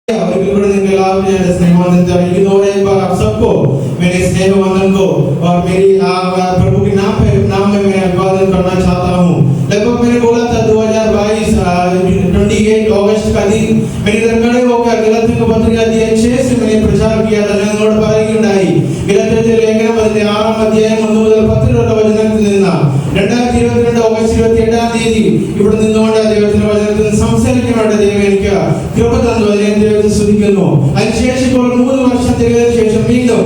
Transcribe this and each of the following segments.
आप सबको मेरे स्नेह वंदन को और मेरी प्रभु के नाम में मैं अभिवादन करना चाहता हूँ। लगभग मैंने बोला था 2022 28 अगस्त का दिन मैंने इधर खड़े होकर गलतियों को पत्रिका दिए 6 से मैंने प्रचार किया था। ഞങ്ങളോട് പറയുകയുണ്ടായി ഗലാത്യരുടെ ലേഖനം അതിന്റെ 6-ാം അധ്യായം 1 മുതൽ 10 വരെയുള്ള വചനത്തിൽ നിന്ന് 2022 ഓഗസ്റ്റ് 27-ാം തീയതി ഇവിടെ നിന്നുകൊണ്ട് ദൈവത്തിന്റെ വചനത്തിൽ സംസാരിക്കാനായിട്ട് ദൈവം എനിക്ക് കൃപ തന്നു. അതിനെ ദൈവത്തെ സ്തുതിക്കുന്നു. അതിനുശേഷം ഇപ്പോൾ 3 വർഷത്തിന് ശേഷം വീണ്ടും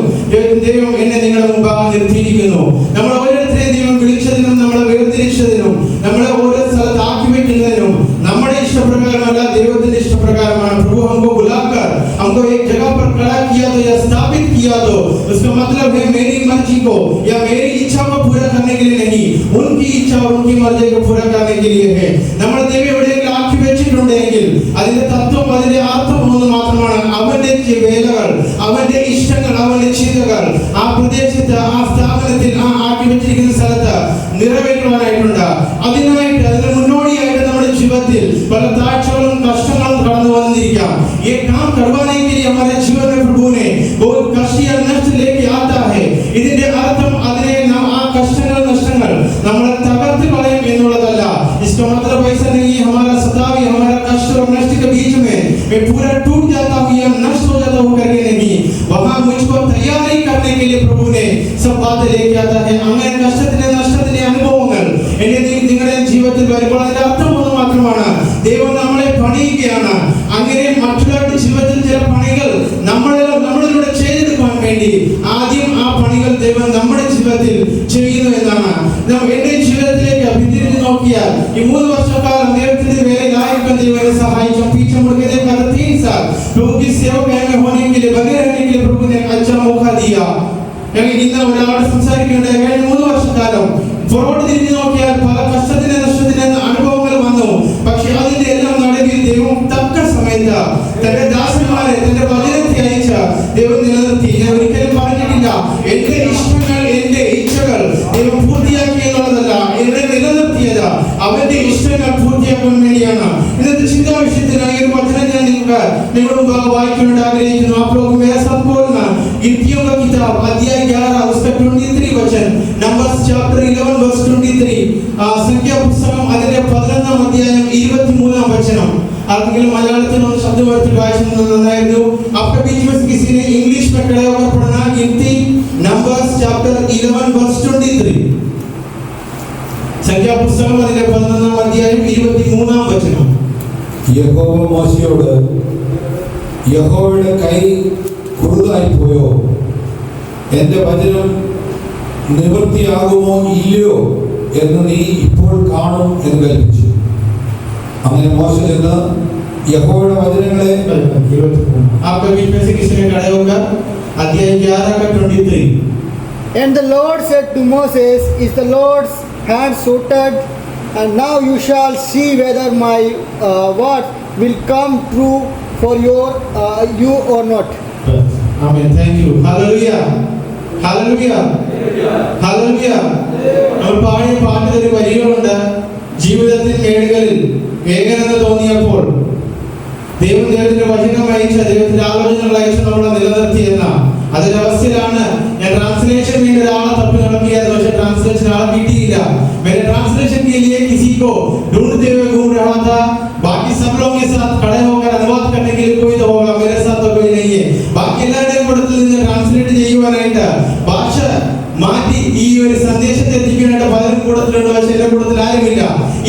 ദൈവം എന്നെ നിങ്ങളുടെ മുമ്പാകെ നിർത്തിയിരിക്കുന്നു. നമ്മൾ ഓരോരുത്തരെയും ദൈവം വിളിച്ചതിനും നമ്മളെ വേർതിരിച്ചതിനും നമ്മളെ ഓരോ സ്ഥലത്ത് ആക്കി വെക്കുന്നതിനും നമ്മുടെ ഇഷ്ടപ്രകാരമല്ല, ദൈവത്തിന്റെ ഇഷ്ടപ്രകാരമാണ്. प्रभु हमको बुलाकर हमको एक जगह पर खड़ा किया तो या स्थापित किया तो उसका मतलब है मेरी मर्जी को या मेरी इच्छा को पूरा करने के लिए नहीं, उनकी इच्छा और उनकी मर्जी को पूरा करने के लिए है. നമ്മൾ ദൈവം എവിടെയെങ്കിലും ആക്കി വെച്ചിട്ടുണ്ടെങ്കിൽ അതിന്റെ തത്വം അതിന്റെ അർത്ഥം ഒന്ന് മാത്രമാണ്. അവന്റെ വേലകൾ, അവന്റെ ഇഷ്ടങ്ങൾ, അവന്റെ ചിന്തകൾ ആ പ്രദേശത്ത് ആ സ്ഥാപനത്തിൽ ആ ആക്കി വെച്ചിരിക്കുന്ന സ്ഥലത്ത് നിറവേറ്റുവാനായിട്ടുണ്ട്. അതിനായിട്ട് അതിന് മുന്നോടിയായിട്ട് നമ്മുടെ ജീവിതത്തിൽ പല താഴ്ചകളും കഷ്ടങ്ങളും കടന്നു വന്നിരിക്കാം. ये काम करवाने के लिए हमारे जीवन में प्रभु ने बहुत कष्ट या नष्ट लेके आता है. ഇതിന്റെ അർത്ഥം അതിനെ നാം ആ കഷ്ടങ്ങൾ നഷ്ടങ്ങൾ നമ്മളെ തകർത്ത് കളയും എന്നുള്ളതല്ല. इसका मतलब ऐसा नहीं है हमारा सतावी हमारा कष्ट और नष्ट के बीच में मैं पूरा टूट जाता हूँ या नष्ट हो जाता हूँ करके नहीं, वहाँ मुझको तैयारी करने के लिए प्रभु ने सब बातें लेके आता है. അങ്ങനെ കഷ്ടത്തിന്റെ നഷ്ടത്തിന്റെ അനുഭവങ്ങൾ എന്റെ നിങ്ങളുടെ ജീവിതത്തിൽ വരുമ്പോൾ അതിന്റെ അർത്ഥം ഒന്ന് മാത്രമാണ്, ദൈവം നമ്മളെ പണിയുകയാണ്. അങ്ങനെ മറ്റുള്ളവരുടെ ജീവിതത്തിൽ ചില പണികൾ നമ്മളിലൂടെ ചെയ്തെടുക്കാൻ വേണ്ടി ആദ്യം ആ പണികൾ ദൈവം നമ്മുടെ ജീവിതത്തിൽ ചെയ്യുന്നു എന്നാണ്. എന്റെ ജീവിതത്തിലേക്ക് തിരിഞ്ഞു നോക്കിയാൽ ഈ 3 വർഷക്കാലം ദൈവത്തിന്റെ വേലയിലായിരിക്കാൻ ദൈവം സഹായിച്ചു. पीछे मुड़ के देखा तो 3 साल प्रभु की सेवा में होने के लिए बने रहने के लिए प्रभु ने अच्छा मौका दिया. ഞങ്ങൾ ഇന്ന് ഒരാളോട് സംസാരിക്കേണ്ടത് കഴിഞ്ഞ 3 വർഷക്കാലം പുറകോട്ട് തിരിഞ്ഞു നോക്കിയാൽ പല കഷ്ടത്തിന് നഷ്ടത്തിന് അനുഭവങ്ങൾ വന്നു. പക്ഷെ അതിന്റെ എല്ലാം നടുവിൽ ദൈവം തക്ക സമയത്ത് തന്റെ ദാസന്മാരെ തന്റെ വചനത്തെ അയച്ച ദൈവം നിലനിർത്തി. ഞാൻ ഒരിക്കലും പറഞ്ഞിട്ടില്ല എന്റെ ഇഷ്ടങ്ങൾ എന്റെ ഇച്ഛകൾ ദൈവം പൂർത്തിയാക്കി എന്നുള്ളതല്ല, എന്നെ നിലനിർത്തിയത് അവന്റെ ഇഷ്ടങ്ങൾ പൂർത്തിയാക്കാൻ വേണ്ടിയാണ്. ഇന്നത്തെ ചിന്താ വിഷയത്തിനായി ഒരു വചനം ഞാൻ നിങ്ങളുടെ മുമ്പാകെ വായിക്കാനായിട്ട് ആഗ്രഹിക്കുന്നു. आप लोग मेरे साथ बोलना गिनतियों का किताब अध्याय 11 उसका 23 वचन, नंबर्स चैप्टर 11 verse 23, സംഖ്യാ പുസ്തകം അതിന്റെ 11-ാം അധ്യായം 23-ാം വചനം. आर्टिकल मलयालम में शब्द वर्ती भाषा में नंदायरु आपके बीच में किसी ने इंग्लिश में खड़े होकर पढ़ना गिनती नंबर्स चैप्टर 11 verse 23 संख्या पुस्तकम അതിന്റെ 11-ാം അധ്യായം 23-ാം വചനം. യഹോവ മോശയോട് യഹോവയുടെ കൈ കുറുതായി പോയോ, എൻ്റെ വചനം നിവൃത്തിയാകുമോ ഇല്ലയോ എന്ന് നീ ഇപ്പോൾ കാണും എന്ന് കൽപ്പിച്ചു. അങ്ങനെ മോശ ചെന്ന് യഹോവയുടെ വചനങ്ങളെ आपके बीच में से किसी ने खड़े होकर अध्याय 11 का 23. And the Lord said to Moses, is the Lord's hand suited? And now you shall see whether my word will come true for you or not. Amen. Thank you. Hallelujah. Hallelujah. Hallelujah. നമ്മൾ പാടിയ പാട്ടിൽ ഒരു വരികളുണ്ട്, ജീവിതത്തിൽ മേടുകളിൽ വേഗനെന്ന് തോന്നിയപ്പോൾ ദൈവം ദൈവത്തിന്റെ വചനം അയച്ച ദൈവത്തിന്റെ ആലോചനകൾ അയച്ച് നമ്മളെ നിലനിർത്തി എന്ന അതിന്റെ അവസ്ഥയിലാണ് ഞാൻ ട്രാൻസ്ലേഷൻ വേണ്ടി ഒരാളെ തപ്പി നടത്തിയത്. പക്ഷെ ट्रांसलेशन आला किया मेरे ट्रांसलेशन के लिए किसी को ढूंढते हुए घूम रहा था. बाकी सब लोग के साथ खड़े होकर अनुवाद करने के लिए कोई तो होगा, मेरे साथ तो कोई नहीं है. बाकी എല്ലാവരുടെയും കൂട്ടത്തിൽ നിന്ന് ട്രാൻസ്ലേറ്റ് ചെയ്യുവാനായിട്ട് ഭാഷ മാറ്റി ഈ ഒരു സന്ദേശത്തെ എത്തിക്കാനായിട്ട് പലരും കൂട്ടത്തിലുണ്ട്. പക്ഷെ എന്റെ കൂട്ടത്തിൽ ആരുമില്ല.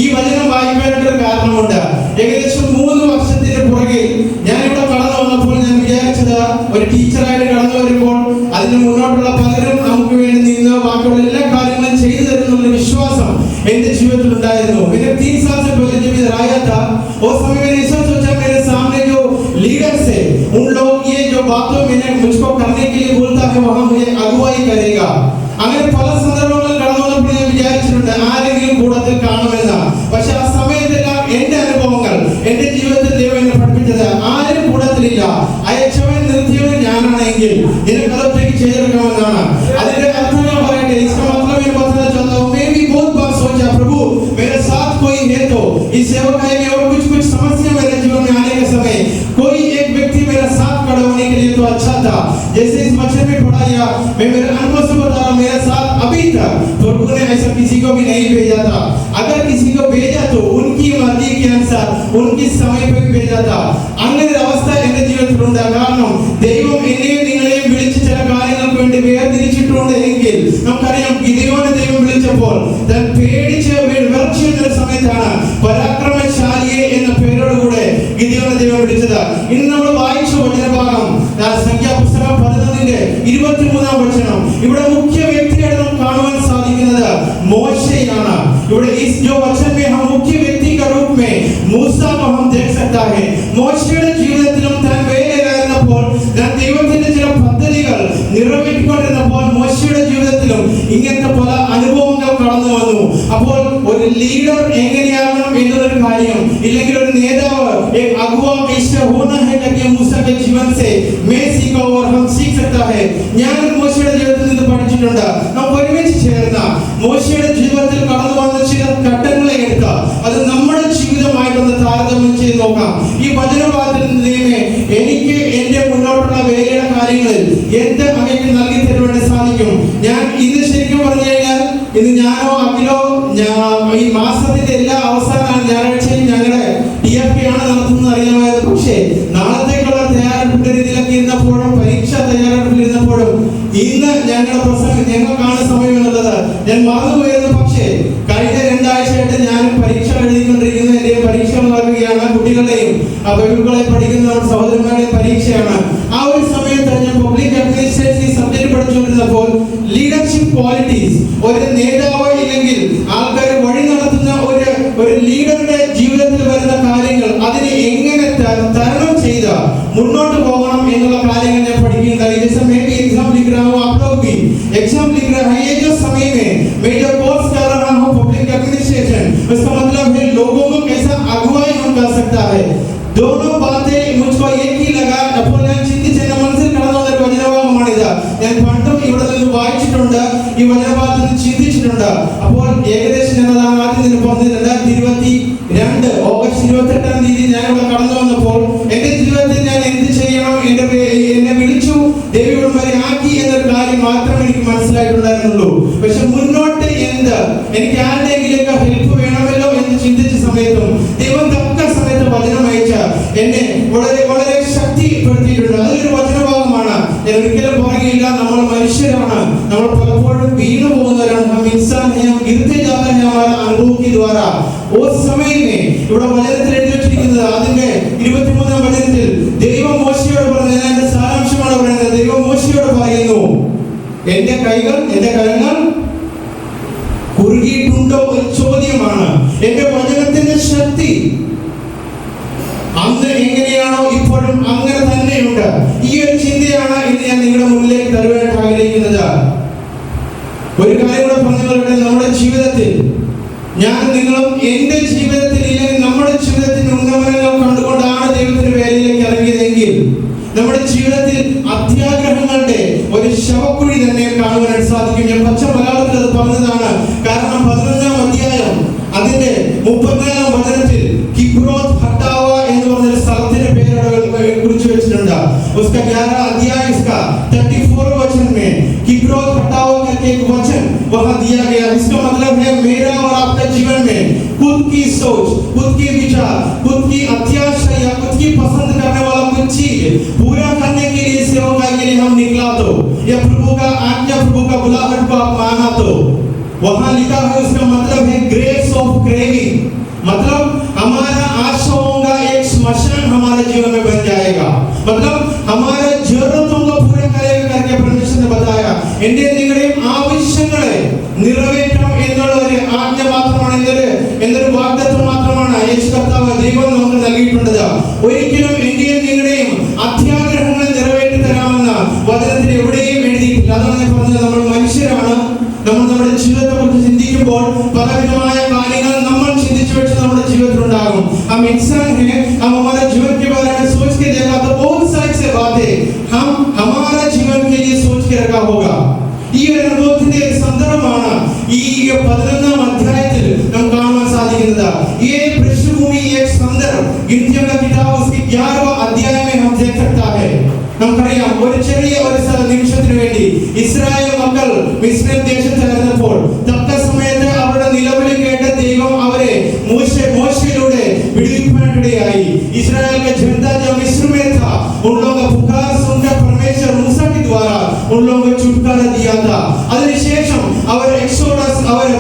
ഈ വചനം വായിക്കാനായിട്ടൊരു കാരണമുണ്ട്. ഏകദേശം 3 വർഷത്തിന് പുറകെ ഞാൻ ഇവിടെ കടന്നു വന്നപ്പോൾ ഞാൻ വിചാരിച്ചത് ഒരു ടീച്ചറായിട്ട് കടന്നു വരുമ്പോൾ അതിന് മുന്നോട്ടുള്ള പലരും നമുക്ക് വേണ്ടി നിന്ന് ബാക്കിയുള്ള എല്ലാ കാര്യങ്ങളും ചെയ്തു തരുന്നുള്ള വിശ്വാസം എന്റെ ജീവിതത്തിൽ ഉണ്ടായിരുന്നു. मैंने 3 साल से पहले जब इधर आया था उस समय मैंने सोचा मेरे सामने जो लीडर्स है उन लोग ये जो बातों मैंने मुझको करने के लिए बोलता है वहां मुझे अगुवाई करेगा. അങ്ങനെ പല സന്ദർഭങ്ങളിൽ കടന്നു വന്നപ്പോൾ ഞാൻ വിചാരിച്ചിട്ടുണ്ട് ആരെങ്കിലും കൂട്ടത്തിൽ കാണുമെന്ന്. പക്ഷെ ആ സമയത്തെല്ലാം എന്റെ അനുഭവങ്ങൾ എന്റെ ജീവിതത്തിൽ ദൈവം എന്നെ പഠിപ്പിച്ചത് ആരും കൂട്ടത്തിലില്ല, അയച്ചവൻ നിർത്തിയവൻ ഞാനാണെങ്കിൽ നിനക്കതൊറ്റയ്ക്ക് ചെയ്തെടുക്കാമെന്നാണ്. അതിന്റെ അർത്ഥം ഞാൻ പറയട്ടെ. इसका मतलब ये बताना चाहता हूं मैं भी बहुत बार सोचा प्रभु मेरे साथ कोई है तो इस सेवकाई में और कुछ समस्या मेरे जीवन में आने के समय कोई एक व्यक्ति मैं मेरे अनुभव से बता रहा हूं, मेरे साथ अभी तक प्रभु ने ऐसा किसी को भी नहीं भेजा था। अगर किसी को भेजा तो उनकी मर्जी के अनुसार उनकी समय पर भेजा था। അങ്ങനെ ഒരു അവസ്ഥ എന്റെ ജീവിതത്തിലുണ്ട്. കാരണം ദൈവം എന്നെയും നിങ്ങളെയും വിളിച്ച് ചില കാര്യങ്ങൾക്ക് വേണ്ടി വേർതിരിച്ചിട്ടുണ്ട് എങ്കിൽ നമുക്കറിയാം, ഗിദെയോനെ ദൈവം വിളിച്ചപ്പോൾ താൻ പേടിച്ച് വിറച്ചു നിന്ന സമയത്താണ് പരാക്രമശാലിയെ എന്ന പേരോടുകൂടെ ഗിദെയോനെ ദൈവം വിളിച്ചത്. ഇന്ന് നമ്മൾ വായിച്ച വചനഭാഗം സംഖ്യാപുസ്തകം 11:23 വചനം. ഇവിടെ മുഖ്യ വ്യക്തിയായിട്ട് നമുക്ക് കാണുവാൻ സാധിക്കുന്നത് മോശയാണ്. ഇവിടെ इस जो वचन में हम मुख्य व्यक्ति का रूप में मूसा को हम देख सकता है. മോശയുടെ ജീവിതത്തിലും താൻ വേലയിലായിരുന്നപ്പോൾ താൻ ദൈവത്തിന്റെ ചില പദ്ധതികൾ നിറവേറ്റിക്കൊണ്ടിരുന്നപ്പോൾ മോശയുടെ ജീവിതത്തിലും ഇങ്ങനത്തെ പല അനുഭവങ്ങൾ കടന്നു വന്നു. അപ്പോൾ ഒരു ലീഡർ എങ്ങനെയാകണം എന്നൊരു കാര്യം, ഇല്ലെങ്കിൽ ഒരു നേതാവ് एक अगुवा कैसे होना है करके मूसा के जीवन से मैं सीखा और हम सीख सकता है. ഞാൻ മോശയുടെ ജീവിതത്തിൽ നിന്ന് പഠിച്ചിട്ടുണ്ട്. നമുക്ക് ഒരുമിച്ച് ചേർന്ന് മോശയുടെ ജീവിതത്തിൽ കടന്നു വന്ന ചില ഘട്ടങ്ങളെ എടുക്കുക, അത് നമ്മുടെ ജീവിതമായിട്ടൊന്ന് താരതമ്യം ചെയ്ത് നോക്കാം. ഈ വചനഭാഗത്തിൽ നിന്ന് എനിക്ക് എന്റെ മുന്നോട്ടുള്ള വേലയുടെ കാര്യങ്ങളിൽ എന്ത് അങ്ങേക്ക് നൽകി തരുവാൻ സാധിക്കും? ഞാൻ ഇന്ന് ശരിക്കും പറഞ്ഞു കഴിഞ്ഞാൽ ഇന്ന് ഞാനോ അഖിലോ ഈ മാസത്തിന്റെ എല്ലാ അവസാന ഞായറാഴ്ചയും ഞങ്ങളുടെ TFP ആണ് നടത്തുന്നത് അറിയാമായത്. പക്ഷേ നാളത്തേക്കുള്ള തയ്യാറെടുപ്പിന്റെ രീതിയിലൊക്കെ ഇരുന്നപ്പോഴും പരീക്ഷ തയ്യാറെടുപ്പിലിരുന്നപ്പോഴും ഇന്ന് ഞങ്ങളുടെ പ്രസംഗം ഞങ്ങൾക്കാണ് സമയം എന്നുള്ളത് ഞാൻ മറന്നുപോയിരുന്നു. പക്ഷേ കഴിഞ്ഞ 2 ആഴ്ചയായിട്ട് ഞാൻ പരീക്ഷ എഴുതിക്കൊണ്ടിരിക്കുന്ന എന്റെ പരീക്ഷകൾ നൽകുകയാണ്. കുട്ടികളുടെയും ബൈബിളുകളെ പഠിക്കുന്ന സഹോദരന്മാരുടെയും പരീക്ഷയാണ്. ആ ഒരു സമയത്ത് ഞാൻ പബ്ലിക് അഡ്മിനിസ്ട്രേഷൻ സബ്ജക്ട് പഠിച്ചുകൊണ്ടിരുന്നപ്പോൾ ലീഡർഷിപ്പ് ക്വാളിറ്റീസ്, ഒരു നേതാവ് ഇല്ലെങ്കിൽ ആൾക്കാർ വഴി നടത്തുന്ന ഒരു ലീഡറുടെ ജീവിതത്തിൽ വരുന്ന കാര്യങ്ങൾ, അതിനെ എങ്ങനെ തരണം ചെയ്ത് മുന്നോട്ട് പോകണം എന്നുള്ള കാര്യങ്ങൾ ഞാൻ പഠിക്കുകയുണ്ടായി. जैसे मैं भी एग्जाम लिख रहा हूँ, आप लोग भी एग्जाम लिख रहे हैं. ये जो समय में मैं जो कोर्स कर रहा हूँ पब्लिक एडमिनिस्ट्रेशन, उसका मतलब है लोगों को कैसा अगुवाई हम कर सकता है. दोनों बातें मुझको एक ही लगा. അപ്പോൾ ഞാൻ ചിന്തിച്ച് എന്റെ മനസ്സിൽ കടന്നു വന്ന ഒരു വചനഭാഗമാണിത്. ഞാൻ പണ്ടും ഇവിടെ നിന്ന് വായിച്ചിട്ടുണ്ട്, ഈ വചനഭാഗത്തിൽ നിന്ന് ചിന്തിച്ചിട്ടുണ്ട്. അപ്പോൾ ഏകദേശം ഞാൻ ആദ്യം നിന്ന് പറഞ്ഞത് 2022 ഓഗസ്റ്റ് 28-ാം തീയതി ഞാൻ ഇവിടെ കടന്നു വന്നപ്പോൾ എന്റെ ജീവിതത്തിൽ ഞാൻ എന്ത് ചെയ്യണം, എന്നെ വിളിച്ചു ദൈവം വരെ ആക്കി എന്നൊരു കാര്യം മാത്രമേ എനിക്ക് മനസ്സിലായിട്ടുണ്ടായിരുന്നുള്ളൂ. പക്ഷെ മുന്നോട്ട് എന്ത്, എനിക്ക് ആരുടെയെങ്കിലൊക്കെ ഹെൽപ്പ് വേണമല്ലോ എന്ന് ചിന്തിച്ച സമയത്തും ദൈവം തക്ക സമയത്ത് വചനം അയച്ച എന്നെ വളരെ വളരെ ശക്തിപ്പെടുത്തിയിട്ടുണ്ട്. അതൊരു വചനഭാഗമാണ്. ഞാൻ ഒരിക്കലും പറയുകയില്ല നമ്മൾ മനുഷ്യരാണ്, നമ്മൾ പലപ്പോഴും വീണു പോകുന്നവരാണ്. हम इंसान हैं, हम गिरते जाते हैं हमारे अनुभव के द्वारा. उस समय में ഇവിടെ വചനത്തിൽ എഴുതി വെച്ചിരിക്കുന്നത് അതിന്റെ 23-ാം വചനത്തിൽ ദൈവം മോശയോട് പറഞ്ഞു, അതിന്റെ സാരാംശമാണ് പറയുന്നത്. ദൈവം മോശയോട് പറയുന്നു, എന്റെ കരങ്ങൾ കുറുകിയിട്ടുണ്ടോ ഒരു ചോദ്യമാണ്. എന്റെ വചനത്തിന്റെ ശക്തി അന്ന് എങ്ങനെയാണോ ഇപ്പോഴും അങ്ങനെ തന്നെയുണ്ട്. ഈ ഒരു ചിന്തയാണ് ഇന്ന് ഞാൻ നിങ്ങളുടെ മുന്നിലേക്ക് തരുവാനായിട്ട് ആഗ്രഹിക്കുന്നത്. ഒരു കാര്യം കൂടെ പറഞ്ഞുകൊള്ളട്ടെ. നമ്മുടെ ജീവിതത്തിൽ ഞാൻ നിങ്ങളും എന്റെ ജീവിതത്തിൽ ഇല്ലെങ്കിൽ നമ്മുടെ ജീവിതത്തിന്റെ ഉന്നമനങ്ങൾ കണ്ടുകൊണ്ടാണ് ദൈവത്തിന്റെ വേലയിലേക്ക് ഇറങ്ങിയതെങ്കിൽ നമ്മുടെ ജീവിതത്തിൽ അത്യാഗ്രഹങ്ങളുടെ ഒരു ശവക്കുഴി തന്നെ കാണുവാനായിട്ട് സാധിക്കും. ഞാൻ പച്ച മലയാളത്തിൽ അത് പറഞ്ഞതാണ്. കാരണം 11-ാം അധ്യായം അതിന്റെ 34-ാം വചനത്തിൽ കിബ്രോത്ത് ഹട്ടാവ എന്ന് പറഞ്ഞ സ്ഥലത്തിന്റെ പേര് കുറിച്ച് വെച്ചിട്ടുണ്ട്. उसका 11 अध्याय इसका 34 वचन में किब्रोत हटाओ करके एक वचन वहां दिया गया. इसका मतलब है मेरा और आपका जीवन में खुद की सोच, खुद की विचार, खुद की अत्याशा या खुद की पसंद करने वाला कुछ चीज पूरा करने के लिए, सेवा के लिए हम निकला तो, या प्रभु का आज्ञा, प्रभु का बुलाहट को आप माना तो, वहां लिखा है उसका मतलब है ग्रेस ऑफ क्रेविंग. मतलब हमारा आशाओं का एक स्मशान हमारे जीवन में बन जाएगा. मतलब हमारे जरूरतों को पूरा करेगा करके परमेश्वर ने बताया. എന്റെ നിങ്ങളുടെയും ആവശ്യങ്ങളെ നിറവേറ്റണം എന്നുള്ള ഒരു ആജ്ഞ മാത്രമാണ്, എന്നൊരു വാഗ്ദത്തം മാത്രമാണ് യേശു കർത്താവ് ദൈവം നമുക്ക് നൽകിയിട്ടുള്ളത്. ഒരിക്കലും എന്റെയും നിങ്ങളുടെയും അത്യാഗ്രഹങ്ങളെ നിറവേറ്റി തരാമെന്ന് വചനത്തിൽ എവിടെയും എഴുതിയിട്ടില്ല. അതാണ് ഞാൻ പറഞ്ഞത്. നമ്മൾ മനുഷ്യരാണ്. നമ്മൾ നമ്മുടെ ജീവിതത്തെ കുറിച്ച് ചിന്തിക്കുമ്പോൾ പലവിധമായ കാര്യങ്ങൾ നമ്മൾ ചിന്തിച്ചു വെച്ച് നമ്മുടെ ജീവിതത്തിൽ ഉണ്ടാകും. हम इंसान हैं, हम हमारे जीवन के बारे में सोच के देखा तो बहुत सारी से बातें हम हमारा जीवन के लिए सोच के रखा होगा. ഈ ഒരു അനുഭവത്തിന്റെ സന്ദർഭമാണ് ഈ 11-ാം അധ്യായത്തിൽ നാം കാണാൻ സാധിക്കുന്നത്. ये पृष्ठभूमि एक सुंदर गिनतियों का किताब उसके 11वां अध्याय में हम देख सकता है. നമുക്കറിയാം ഒരു ചെറിയ ഒരു നിമിഷത്തിന് വേണ്ടി ഇസ്രായേൽ മിസ്രൈം ദേശത്തായിരുന്നപ്പോൾ തക്ക സമയത്ത് അവരുടെ നിലവിളി കേട്ട ദൈവം അവരെ മോശയിലൂടെ विड़ाई इस्राएल का झंडा जब मिस्र में था उन लोगों का पुकार सुनकर परमेश्वर मूसा के द्वारा उन लोगों को छुटकारा दिया था അതിനുശേഷം അവർ എക്സോഡസ് അവരെ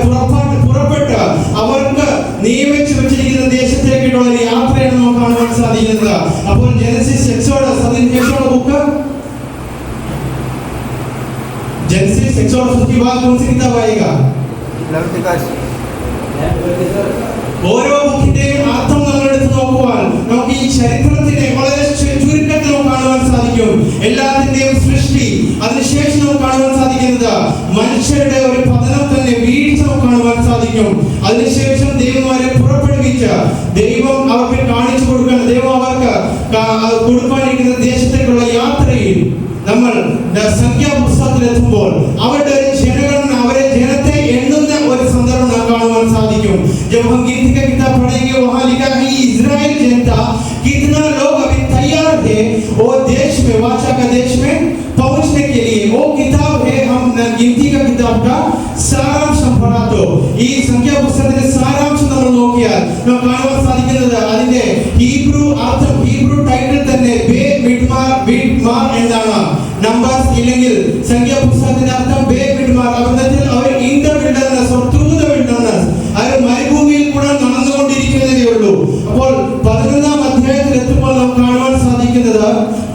പുറപ്പെട്ട് അവർക്ക് നിയമിച്ചു വെച്ചിരിക്കുന്ന ദേശത്തേക്കുള്ള ഒരു യാത്രയാണ് നമുക്ക് കാണുവാൻ സാധിക്കുന്നത്. അപ്പോൾ ജെനസിസ് എക്സോഡസ് അതിനുശേഷമുള്ള ബുക്ക് जेनेसिस एक्सोडस की बात कौन सी किताब आएगा? ഓരോ ബുക്കിന്റെയും അർത്ഥം നമ്മൾ എടുത്ത് നോക്കുവാൻ നമുക്ക് ഈ ചരിത്രത്തിനെ വളരെ ചുരുക്കത്തിൽ കാണുവാൻ സാധിക്കും. എല്ലാത്തിന്റെയും സൃഷ്ടി, അതിനുശേഷം നമുക്ക് കാണുവാൻ സാധിക്കുന്നത് മനുഷ്യരുടെ ഒരു പതനം തന്നെ, വീഴ്ച കാണുവാൻ സാധിക്കും. അതിനുശേഷം ദൈവമാരെ പുറപ്പെടുവിച്ച ദൈവം അവർക്ക് കാണിച്ചു കൊടുക്കാൻ, ദൈവം അവർക്ക് കൊടുക്കാനിരിക്കുന്ന ദേശത്തേക്കുള്ള യാത്രയിൽ നമ്മൾ സംഖ്യാപുസ്തകത്തിൽ എത്തുമ്പോൾ അവരുടെ ഒരു ജനഗണന, അവരെ ജനത്തെ എണ്ണുന്ന ഒരു സന്ദർഭം നാം കാണുവാൻ സാധിക്കും. जब हम गिनती का किताब पढ़ेंगे वहां लिखा है कि इजराइल जनता कितना लोग अभी तैयार थे वो देश में, वाचा का देश में पहुंचने के लिए. वो किताब है, हम गिनती का किताब का सारांश पढ़ा तो ഈ സംഖ്യാപുസ്തകത്തിന്റെ സാരാംശം നമ്മൾ നോക്കിയാൽ നമുക്ക് കാണുവാൻ സാധിക്കുന്നത് അതിന്റെ ഹീബ്രു അർത്ഥം, ഹീബ്രു ടൈറ്റിൽ തന്നെ ബേ മിഡ്മാർ എന്നാണ്. നമ്പേഴ്സ് ഇല്ലെങ്കിൽ സംഖ്യാപുസ്തകത്തിന്റെ അർത്ഥം ബേ മിഡ്മാർ. അർത്ഥത്തിൽ അവർ in the wilderness or through the wilderness, അവർ മരുഭൂമിയിൽ കൂടെ നടന്നുകൊണ്ടിരിക്കുന്നതേ ഉള്ളൂ. അപ്പോൾ 11-ാം അധ്യായത്തിൽ എത്തുമ്പോൾ നമുക്ക് കാണുവാൻ സാധിക്കുന്നത്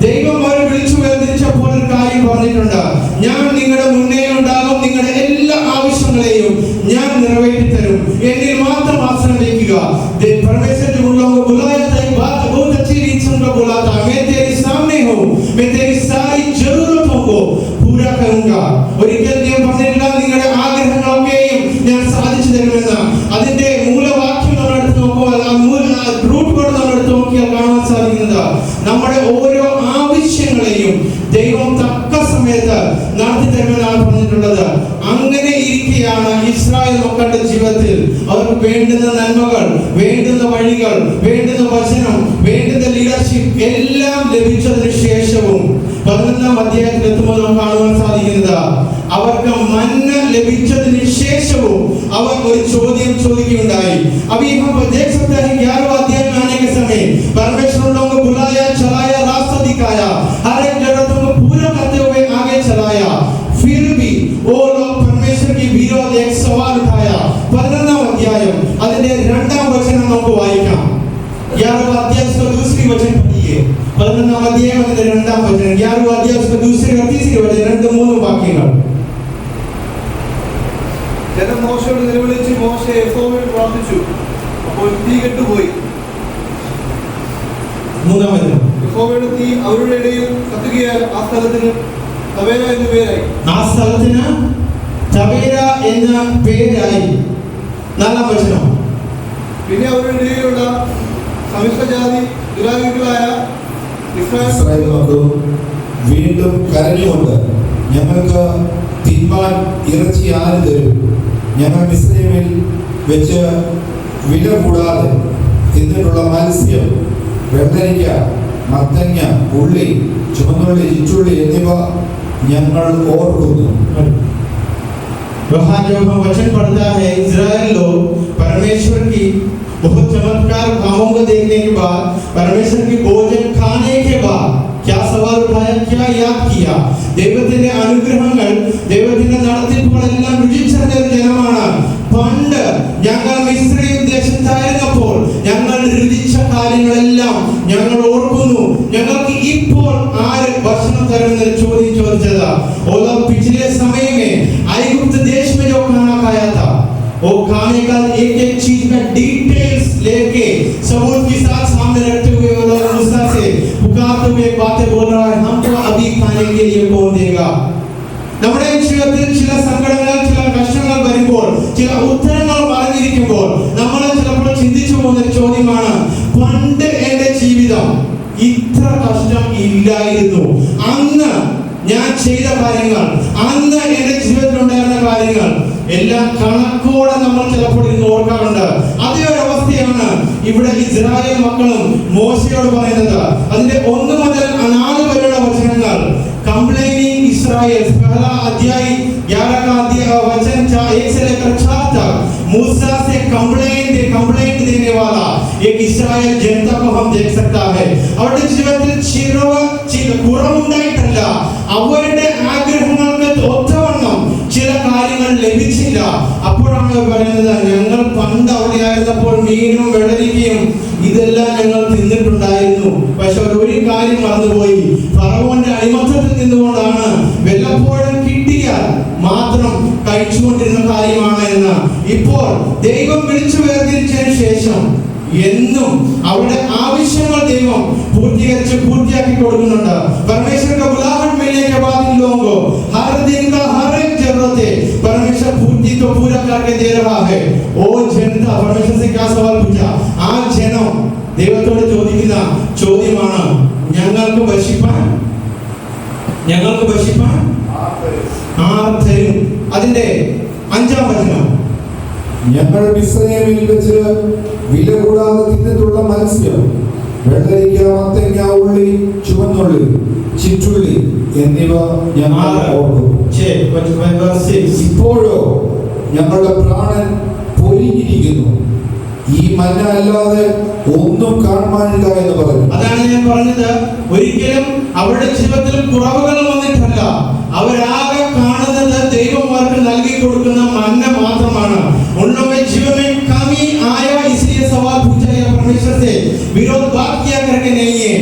ദൈവം അവരെ വിളിച്ചു വേർതിരിച്ചപ്പോൾ ഒരു കാര്യം പറഞ്ഞിട്ടുണ്ട്. ഞാൻ നിങ്ങളുടെ മുന്നേ ഉണ്ടാകും, നിങ്ങളുടെ എല്ലാ ആവശ്യങ്ങളെയും ഞാൻ നിറവേറ്റി തരും, എന്നിൽ മാത്രം ആശ്രയം വയ്ക്കുക. परमेश्वर जो उन लोगों को बुलाया था, एक बात बहुत अच्छी रीत से उनको बोला था, मैं तेरे सामने हूँ, मैं तेरी सारी जरूरतों को पूरा करूंगा. ഒരിക്കൽ ഞാൻ പറഞ്ഞിട്ടില്ല നിങ്ങളുടെ ആഗ്രഹങ്ങളൊക്കെയും ഞാൻ സാധിച്ചു തരുമെന്ന്. അതിന്റെ മൂലവാക്യം നമ്മൾ എടുത്ത് നോക്കുമ്പോൾ, റൂട്ട് കോഡ് നമ്മൾ എടുത്ത് നോക്കിയാൽ കാണാൻ സാധിക്കുന്നത് നമ്മുടെ ഓരോ ആവശ്യങ്ങളെയും ദൈവം തക്ക സമയത്ത് നടത്തി തരുമെന്നാണ് പറഞ്ഞിട്ടുള്ളത്. അങ്ങനെ ഇരിക്കെയാണ് ഇസ്രായേൽ മക്കളുടെ ജീവിതത്തിൽ അവർക്ക് വേണ്ടുന്ന നന്മകൾ, വേണ്ടുന്ന വഴികൾ, വേണ്ടുന്ന വചനം, വേണ്ടുന്ന ലീഡർഷിപ്പ് എല്ലാം ലഭിച്ചതിന് ശേഷവും 11-ാം അധ്യായത്തിൽ എത്തുമ്പോൾ നമുക്ക് കാണുവാൻ സാധിക്കുന്നത് അവർക്ക് മന്ന ലഭിച്ചതിന് ശേഷവും അവർ ഒരു ചോദ്യം ചോദിക്കുകയുണ്ടായി. अभी हम देख सकते हैं 11वां अध्याय में आने के समय परमेश्वर लोगों को बुलाया, चलाया, रास्ता दिखाया, हर एक जरूरतों को पूरा करते हुए आगे चलाया. फिर भी वो लोग परमेश्वर के विरोध एक सवाल उठाया. 11वां अध्याയം അതിന്റെ 2-ാം വചനം നമുക്ക് വായിക്കാം. 11वां अध्याय का दूसरी वचन पढ़िए. 11वां अध्याय അതിന്റെ 2-ാം വചനം, 11वां अध्याय का दूसरी और तीसरी वचन, 2-3 വാക്യങ്ങൾ. ജനം മോശയോട് നിലവിളിച്ച് മോശ യഹോവയോട് പ്രാർത്ഥിച്ചു. അപ്പോൾ തീ കെട്ടുപോയി. 3-ാം വചനം, യഹോവയുടെ തീ അവരുടെ ഇടയിൽ കത്തുകയാൽ ആ സ്ഥലത്തിന് തബേര എന്ന് പേരായി. ആ സ്ഥലത്തിന് തബേര എന്ന പേരായി. 4-ാം വചനം, പിന്നെ അവരുടെ ഇടയിലുള്ള സമിശ്ര ജാതി ദുരാഗ്രഹികളായ ഇസ്രായേൽ മക്കളും വീണ്ടും കരഞ്ഞുകൊണ്ട് ഞങ്ങൾക്ക് തിന്മാൻ ഇറച്ചി ആര് തരും? ഞങ്ങൾ മിസ്രൈമിൽ വെച്ച് വില കൂടാതെ തിന്നിട്ടുള്ള മത്സ്യം, വെള്ളരിക്ക, മത്തങ്ങ, ഉള്ളി, ചുവന്നുള്ളി, ചുറ്റുള്ളി എന്നിവ ഞങ്ങൾ ഓർക്കുന്നു. वहाँ जब हम वचन पढ़ता है इजराइल लोग परमेश्वर की बहुत चमत्कार कामों को देखने के बाद, परमेश्वर की भोजन खाने के बाद क्या सवाल उठाया, क्या याद किया? ദൈവത്തിന്റെ അനുഗ്രഹങ്ങൾ, ദൈവത്തിന്റെ നടത്തിപ്പുകളെല്ലാം രുചിച്ചറിഞ്ഞ ഒരു ജനമാണ്. പണ്ട് ഞങ്ങൾ മിസ്രൈം ദേശത്തായിരുന്നപ്പോൾ ഞങ്ങൾ രുചിച്ച കാര്യങ്ങളെല്ലാം ഞങ്ങൾ ഓർക്കുന്നു. ഞങ്ങൾക്ക് ഇപ്പോൾ ആര് ഭക്ഷണം തരുമെന്നൊരു ചോദ്യം ചോദിച്ചത്. वो लोग पिछले समय में ऐगुप्त देश में जो खाना खाया था, वो खाने का एक एक चीज का डिटेल्स लेके सबूत के साथ सामने रखते हुए वो लोग मूसा से पुकारते हुए बातें बोल रहा है, हमको अभी खाने के लिए कौन देगा? നമ്മുടെ ജീവിതത്തിൽ ചില സങ്കടങ്ങൾ, ചില കഷ്ടങ്ങൾ വരുമ്പോൾ, ചില ഉത്തരങ്ങൾ പറഞ്ഞിരിക്കുമ്പോൾ നമ്മൾ ചിലപ്പോൾ ചിന്തിച്ചു പോകുന്ന ചോദ്യമാണ്, പണ്ട് എന്റെ ജീവിതം ഇത്ര കഷ്ടം ഇല്ലായിരുന്നു, അന്ന് ഞാൻ ചെയ്ത കാര്യങ്ങൾ, അന്ന് എന്റെ ജീവിതത്തിൽ ഉണ്ടായിരുന്ന കാര്യങ്ങൾ എല്ലാം കണക്കോടെ നമ്മൾ ചിലപ്പോൾ ഇന്ന് ഓർക്കാറുണ്ട്. അതേ ഒരു അവസ്ഥയാണ് ഇവിടെ ഇസ്രായേൽ മക്കളും മോശയോട് പറയുന്നത്. അതിന്റെ 1 മുതൽ 4 വരെയുള്ള വചനങ്ങൾ कंप्लेनिंग इस्राएल, पहला अध्याय 11 का 1 से लेकर 4 तक मूसा से कंप्लेंट देने वाला एक इस्राएल जनता को हम देख सकता है. അവരുടെ ജീവിതത്തിൽ കുറവുണ്ടായിട്ടല്ല, അവരുടെ ആഗ്രഹങ്ങൾക്ക് ഒത്തവണ്ണം ചില കാര്യങ്ങൾ ലഭിച്ചില്ല. അപ്പോഴാണ് പറയുന്നത്, ഞങ്ങൾ പണ്ട് അവിടെ ആയിരുന്നപ്പോൾ മീനും വെള്ളരിക്കയും ഇതെല്ലാം ഞങ്ങൾ തിന്നിട്ടുണ്ടായിരുന്നു. പക്ഷെ ഒരു കാര്യം മറന്നുപോയി, ഫറവോന്റെ അടിമത്തത്തിൽ നിന്നുകൊണ്ടാണ് വല്ലപ്പോഴും കിട്ടിയാൽ മാത്രം കഴിച്ചുകൊണ്ടിരുന്ന കാര്യമാണ് എന്ന്. ഇപ്പോൾ ദൈവം വിളിച്ചു വേർതിരിച്ചതിന് ശേഷം എന്നും അവരുടെ ആവശ്യങ്ങൾ ദൈവം പൂർത്തിയാക്കി കൊടുക്കുന്നുണ്ട്. परमेश्वर का बुलाहट मिलने के बाद इन लोगों को हर दिन का हर एक जरूरत है परमेश्वर पूर्ति तो पूरा करके दे रहा है. ओ जनता परमेश्वर से क्या सवाल पूछा? ആ ജനം ദൈവത്തോട് ചോദിക്കുന്ന ചോദ്യമാണ്, ഞങ്ങൾക്ക് ഭക്ഷിപ്പാൻ ആർ തരും? അതിന്റെ 5-ാം വചനം, ഞങ്ങൾ മിസ്രയീമിൽ വെച്ച് വില കൂടാതെ തിന്നിട്ടുള്ള മത്സ്യം, വെള്ളരിക്ക, മത്തങ്ങ, ഉള്ളി, ചുവന്നുള്ളി, ചിറ്റുള്ളി എന്നിവ ഞങ്ങൾ ഓർക്കും. ഇപ്പോഴോ ഞങ്ങളുടെ പ്രാണൻ പൊരിഞ്ഞിരിക്കുന്നു, ഈ മന്ന അല്ലാതെ ഒന്നും കാണാനില്ല എന്ന് പറഞ്ഞു. അതാണ് ഞാൻ പറഞ്ഞത്, ഒരിക്കലും അവരുടെ ജീവിതത്തിൽ കുറവുകൾ വന്നിട്ടല്ല, അവരാകെ കാണുന്നത് ദൈവം അവർക്ക് നൽകി കൊടുക്കുന്ന മന്ന മാത്രമാണ്. उनमें जीवन में कमी आया, इसलिए सवाल पूछा गया परमेश्वर से, विरोध बात किया करके नहीं है.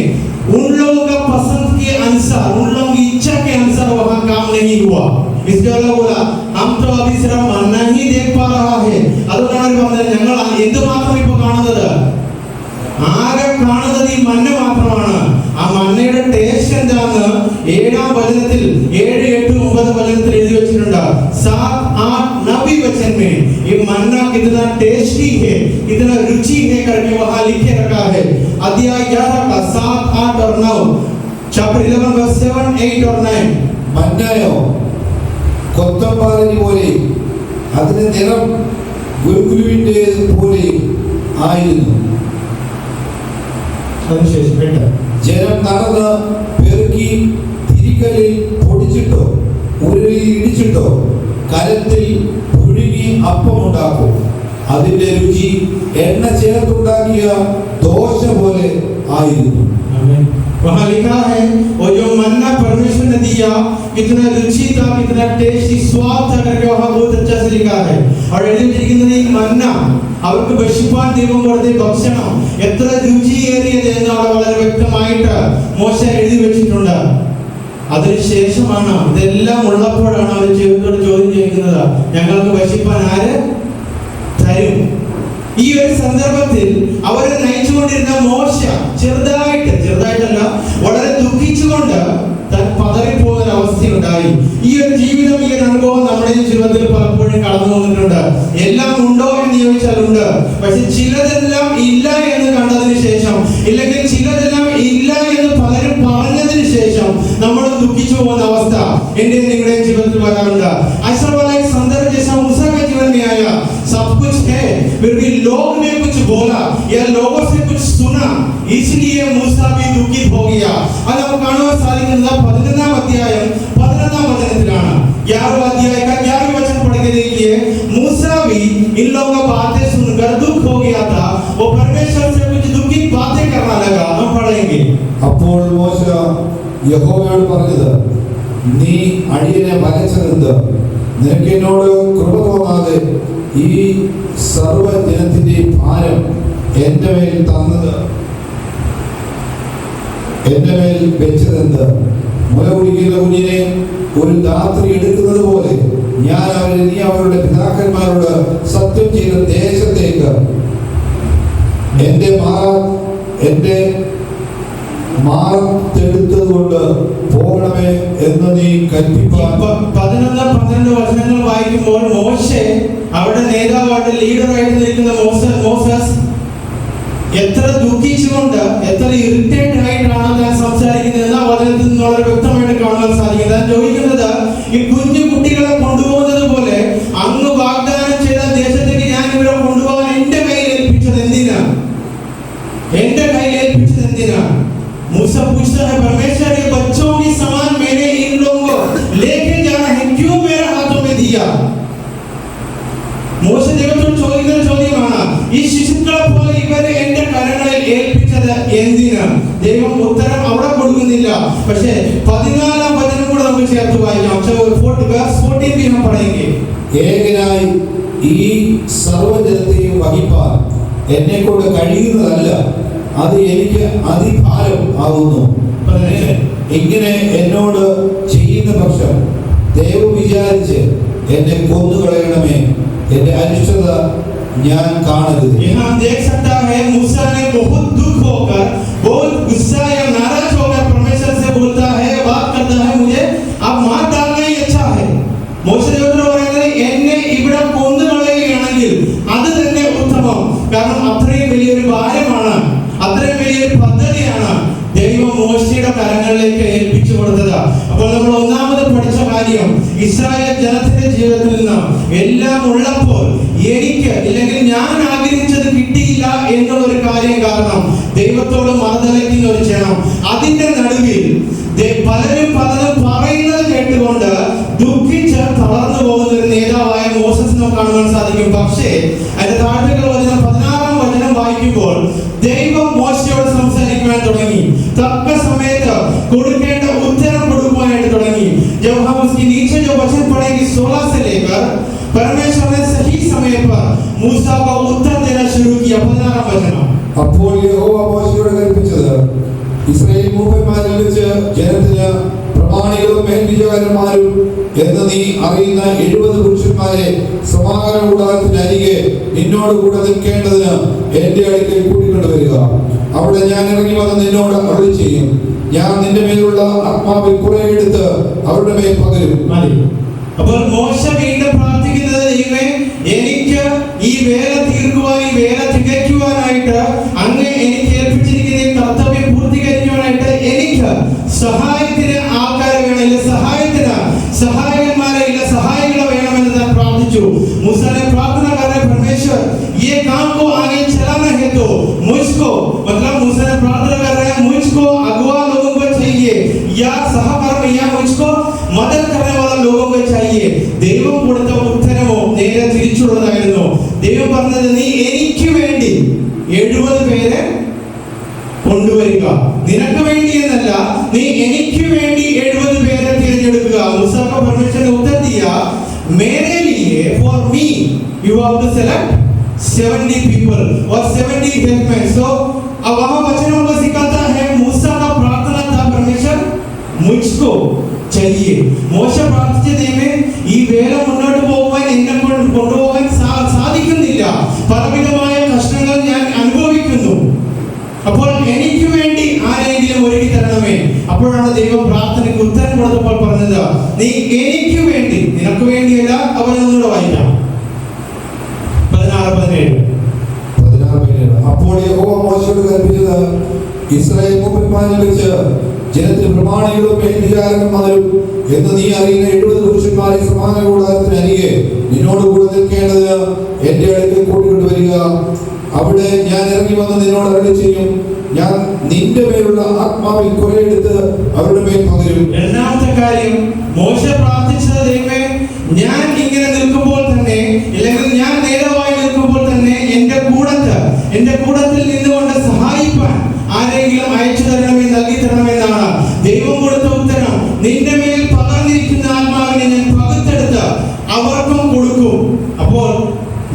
उन लोगों का पसंद के अनुसार, उन लोगों की इच्छा के अनुसार वहां काम नहीं हुआ. इसलिए अल्लाह बोला, हम तो अभी सिर्फ मन्ना ही देख पा रहा है. അതുകൊണ്ടാണ് പറഞ്ഞത്, ഞങ്ങൾ എന്ത് മാത്രം ഇപ്പോൾ കാണുന്നത്? ആകെ കാണുന്നത് ഈ മന്ന മാത്രമാണ്. ആ മന്നയുടെ ടേസ്റ്റ് എന്താന്ന് 7-ാം വചനത്തിൽ 7, 8, 9 വചനത്തിൽ എഴുതി വെച്ചിട്ടുണ്ട്. 7, 8, 9 वचन में ये मन्ना कितना टेस्टी है, कितना रुचि है करके वहां लिखे रखा है. अध्याय 11 का 7, 8 और 9, चैप्टर 11 verse 7, 8 और 9. മന്നയോ കൊത്തമ്പാലിന് പോലെ, അതിന്റെ നിറം ഗുരുവിന്റെ പോലെ ആയിരുന്നു. ജനം നടന്ന് പെറുക്കി തിരികല്ലിൽ പൊടിച്ചിട്ടോ ഉരുളിൽ ഇടിച്ചിട്ടോ കലത്തിൽ പുഴുങ്ങി അപ്പമുണ്ടാക്കും. അതിന്റെ രുചി എണ്ണ ചേർത്തുണ്ടാക്കിയ ദോശ പോലെ ആയിരുന്നു. वहाँ लिखा है, वो जो मन्ना परमेश्वर ने दिया कितना रुचि था, कितना टेस्टी स्वाद था करके वहाँ बहुत अच्छा से लिखा है. और എഴുതിയിരിക്കുന്നത് ഈ മന്ന അവർക്ക് ഭക്ഷിപ്പാൻ ദൈവം കൊടുത്ത ഭക്ഷണം എത്ര രുചിയേറിയത് എന്ന് അവിടെ വളരെ വ്യക്തമായിട്ട് മോശ എഴുതി വെച്ചിട്ടുണ്ട്. അതിനുശേഷമാണ് ഇതെല്ലാം ഉള്ളപ്പോഴാണ് അവർ ജീവിതത്തോട് ചോദ്യം ചെയ്യുന്നത്, ഞങ്ങൾക്ക് ഭക്ഷിപ്പാൻ ആര് തരും? ഈ ഒരു സന്ദർഭത്തിൽ അവരെ നയിച്ചുകൊണ്ടിരുന്ന മോശ ചെറുതായിട്ടല്ല വളരെ ദുഃഖിച്ചുകൊണ്ട് താൻ പതറിപ്പോകുന്ന അവസ്ഥയുണ്ടായി. ഈ ഒരു ജീവിതം, ഈ ഒരു അനുഭവം നമ്മുടെ ജീവിതത്തിൽ പലപ്പോഴും കടന്നു വന്നിട്ടുണ്ട്. എല്ലാം ഉണ്ടോ എന്ന് ചോദിച്ചാൽ ഉണ്ട്, പക്ഷെ ചിലതെല്ലാം ഇല്ല എന്ന് കണ്ടതിന് ശേഷം, ഇല്ലെങ്കിൽ ചിലതെല്ലാം ഇല്ല എന്ന് പലരും പറഞ്ഞതിന് ശേഷം നമ്മൾ ദുഃഖിച്ചു പോകുന്ന അവസ്ഥ എന്റെ നിങ്ങളുടെ ജീവിതത്തിൽ വരാറുണ്ട്. ऐसा वाला एक संदर्भ जैसा मूसा के जीवन में आया, सब कुछ है फिर भी लोग ने कुछ बोला या लोगों से कुछ सुना, इसलिए मूसा भी दुखित हो गया. അത് നമുക്ക് കാണുവാൻ സാധിക്കുന്നത് 11-ാം അധ്യായം 11-ാം വചനത്തിലാണ്. 11वां अध्याय का 11वां वचन पढ़ के देखिए. मूसा भी इन लोगों की बातें सुनकर दुख हो गया था, वो परमेश्वर से कुछ दुखित बातें करने लगा. हम पढ़ेंगे. അപ്പോൾ മോശ യഹോവയോട് പറഞ്ഞത്, നീ അടിയനെ വലച്ചതെന്ത്? നിനക്ക് എന്നോട് കൃപ തോന്നാതെ ഈ സർവ്വജനത്തിന്റെ ഭാരം എന്റെ മേൽ വെച്ചതെന്ത്? മുല കുടിക്കുന്ന കുഞ്ഞിനെ ഒരു ധാത്രി എടുക്കുന്നത് പോലെ നീ അവരുടെ പിതാക്കന്മാരോട് സത്യം ചെയ്ത ദേശത്തേക്ക് എന്റെ മാറത്തെടുത്തത് കൊണ്ട് പോകണമേ എന്ന് നീ കൽപ്പിപ്പാൻ. 11-12 വചനങ്ങൾ വായിക്കുമ്പോൾ മോശെ അവിടെ നേതാവായിട്ട് ലീഡറായിട്ട് നിൽക്കുന്ന മോസസ് എത്ര ദുഃഖിച്ചുകൊണ്ട്, എത്ര ഇറിറ്റേറ്റ് ആയിട്ടാണ് താൻ സംസാരിക്കുന്നത് ആ വചനത്തിൽ നിന്ന് വളരെ വ്യക്തമായിട്ട് കാണാൻ സാധിക്കുന്നത്. താൻ ചോദിക്കുന്നത്, ഈ കുഞ്ഞു കുട്ടികളെ കൊണ്ടുപോകുന്നത് പോലെ അങ്ങ് വാഗ്ദാനം ചെയ്ത ദേശത്തേക്ക് ഞാൻ ഇവരെ കൊണ്ടുപോകാൻ എന്റെ കയ്യിൽ ഏൽപ്പിച്ചത് എന്തിനാ? मूसा पूछता है, परमेश्वर ये बच्चों की समान मैंने इन लोगों को लेके जाना है, क्यों मेरे हाथों में दिया? മോശ ദൈവത്തോട് ചോദിക്കുന്ന ചോദ്യമാണ്, ഈ ശിശുക്കളെ പോലെ ഇവരെ എന്റെ കരങ്ങളിൽ ഏൽപ്പിച്ചത് എന്തിന്? ദൈവം ഉത്തരം അവിടെ കൊടുക്കുന്നില്ല. പക്ഷേ 14-ാം വചനം കൂടെ നമുക്ക് ചേർത്ത് വായിക്കാം. 14 പഠിക്കുക. ഏകനായി ഈ സർവ്വജനത്തെയും വഹിപ്പാൻ എന്നെ കൊണ്ട് കഴിയുന്നതല്ല, അത് എനിക്ക് അതിഭാരം ആകുന്നു. ഇങ്ങനെ എന്നോട് ചെയ്യുന്ന പക്ഷം ദൈവം വിചാരിച്ച് എന്നെ കൊന്നുകളയണമേ, എന്റെ അനിഷ്ടത ഞാൻ കാണരുത്. यहाँ देख सकता है मूसा ने बहुत दुख होकर, बहुत गुस्सा या नाराज होकर परमेश्वर से बोलता है, बात करता है, मुझे अब मार डालना ही अच्छा है. മോശ ദൈവത്തോട് പറയുന്നത്, എന്നെ ഇവിടെ കൊന്നുകളയുകയാണെങ്കിൽ അത് തന്നെ ഉത്തമം. കാരണം അത്രയും വലിയൊരു ഭാരമാണ്, അത്രയും വലിയൊരു പദ്ധതിയാണ് ദൈവം മോശയുടെ കരങ്ങളിലേക്ക് ഏൽപ്പിച്ചു കൊടുത്തത്. അപ്പോൾ നമ്മൾ ഒന്നാമത് പഠിച്ച കാര്യം, ഇസ്രായേൽ ജനത്തിന്റെ ജീവിതത്തിൽ നിന്ന് എല്ലാം ഉള്ളപ്പോൾ എനിക്ക് ഇല്ലെങ്കിൽ ഞാൻ ആഗ്രഹിച്ചത് കിട്ടിയില്ല എന്നുള്ള ഒരു കാര്യം കാരണം ദൈവത്തോട് മറുതലയ്ക്കുന്ന ഒരു ജനം. അതിന്റെ നടുവിൽ പലരും പലതും പറയുന്നത് കേട്ടുകൊണ്ട് ദുഃഖിച്ച് തളർന്നു പോകുന്ന ഒരു നേതാവായ മോസസ് നമുക്ക് കാണുവാൻ സാധിക്കും. പക്ഷേ അതിന്റെ താഴത്തേക്കുള്ള വചനം 16-ാം വചനം വായിക്കുമ്പോൾ ദൈവം മോശയോട് സംസാരിക്കുവാൻ തുടങ്ങി. തക്ക സമയത്ത് കൊടുക്കേണ്ട ഉത്തരം കൊടുക്കുവാനായിട്ട് തുടങ്ങി. जब हम उसके नीचे जो वचन पढ़ेंगे 16 से लेकर, परमेश्वर ने सही समय पर मूसा का उत्तर देना शुरू किया. 16-ാം വചനം. അപ്പോൾ യഹോവ മോശയോട് കൽപ്പിച്ചത്, ഇസ്രായേൽ മൂപ്പന്മാരിൽ വെച്ച് ജനത്തിന് പ്രമാണികളും മേൽവിചാരന്മാരും എന്ന് നീ അറിയുന്ന 70 പുരുഷന്മാരെ സമാഗമന കൂടാരത്തിന് അരികെ നിന്നോട് കൂടെ നിൽക്കേണ്ടതിന് എന്റെ അടുക്കൽ കൂട്ടിക്കൊണ്ടുവരിക. അവിടെ ഞാൻ ഇറങ്ങി വന്ന് നിന്നോട് അരുളി ചെയ്യും. ഞാൻ നിന്റെ മേലുള്ള ആത്മാവിൽ കുറെ എടുത്ത് അവരുടെ മേൽ പകരും. അപ്പോൾ മോശ വീണ്ടും പ്രാർത്ഥിക്കുന്നത്, ദൈവമേ, എനിക്ക് ഈ വേല തീർക്കുവാൻ, ഈ വേല തികയ്ക്കുവാനായിട്ട് അങ്ങ് എനിക്ക് ഏൽപ്പിച്ചിരിക്കുന്ന ഈ കർത്തവ്യം പൂർത്തീകരിക്കുവാനായിട്ട് എനിക്ക് സഹായത്തിന് ആൾക്കാരെ വേണം, ഇല്ല സഹായത്തിന് സഹായകന്മാരെ, ഇല്ല സഹായികളെ വേണമെന്ന് ഞാൻ പ്രാർത്ഥിച്ചു. मूसा ने प्रार्थना कर रहे, परमेश्वर ये काम को आगे चलाना है तो मुझको, मतलब मूसा ने प्रार्थना कर रहे हैं, मुझको अगुवा लोगों को चाहिए या सहकर्मी या मुझको मदद करने वाला लोगों को चाहिए. ദൈവം കൊടുത്ത ഉത്തരമോ നേരെ തിരിച്ചുള്ളതായിരുന്നു. ദൈവം പറഞ്ഞത്, നീ എനിക്ക് വേണ്ടി 70 പേരെ കൊണ്ടുവരിക. നിനക്ക് വേണ്ടി എന്നല്ല, നീ എനിക്ക് വേണ്ടി 70 പേരെ തിരഞ്ഞെടുക്കുക. मूसा को परमेश्वर ने उत्तर दिया, मेरे लिए, for me you have to select 70 people or 70 helpmen. So अब वहाँ वचनों को सिखाता है, मूसा का प्रार्थना था, परमेश्वर मुझको चाहिए. മോശ പ്രാർത്ഥിച്ച ദൈവമേ, ഈ വേല മുന്നോട്ട് പോകുവാൻ എന്നെ കൊണ്ട് കൊണ്ടുപോകാൻ സാധിക്കുന്നില്ല, പലവിധമായ കഷ്ടങ്ങൾ ഞാൻ അനുഭവിക്കുന്നു. അപ്പോൾ എനിക്ക് വേണ്ടി ആരെങ്കിലും ഒരുക്കി തരണമേ. അപ്പോഴാണ് ദൈവം പ്രാർത്ഥനയ്ക്ക് ഉത്തരം കൊടുത്തപ്പോൾ പറഞ്ഞത്, നീ എനിക്ക് വേണ്ടി, നിനക്ക് വേണ്ടിയല്ല. അവനൊന്നുകൂടെ വായിക്കാം. 16-17. അപ്പോൾ യഹോവ മോശയോട് കൽപ്പിച്ചത്, ഇസ്രായേൽ മൂപ്പന്മാരിൽ വെച്ച് ജനത്തിന് പ്രമാണികളും മേൽവിചാരന്മാരും എന്ന് നീ അറിയുന്ന 70 പുരുഷന്മാരെ സമാഗമന കൂടാരത്തിന് അരികെ നിന്നോട് കൂടെ നിൽക്കേണ്ടതിന് എന്റെ അടുക്കൽ കൂട്ടിക്കൊണ്ടുവരിക. അവിടെ ഞാൻ ഇറങ്ങി വന്ന് നിന്നോട് അരുളി ചെയ്യും. ഞാൻ നിന്റെ മേലുള്ള ആത്മാവിൽ കുറെ എടുത്ത് അവരുടെ മേൽ പകരും. രണ്ടാമത്തെ കാര്യം, മോശ പ്രാർത്ഥിച്ചത്, ദൈവമേ, ഞാൻ ഇങ്ങനെ നിൽക്കുമ്പോൾ തന്നെ, അല്ലെങ്കിൽ ഞാൻ നേതാവായി നിൽക്കുമ്പോൾ തന്നെ എന്റെ കൂടത്തിൽ നിന്നുകൊണ്ട് സഹായിപ്പാൻ ആരെങ്കിലും അയച്ചു തരണമേ, നൽകി തരണമെന്നാണ്. ദൈവം കൊടുത്ത ഉത്തരം, നിന്റെ മേൽ പകർന്നിരിക്കുന്ന ആത്മാവിനെ ഞാൻ പകുത്തെടുത്ത് അവർക്കും കൊടുക്കും. അപ്പോൾ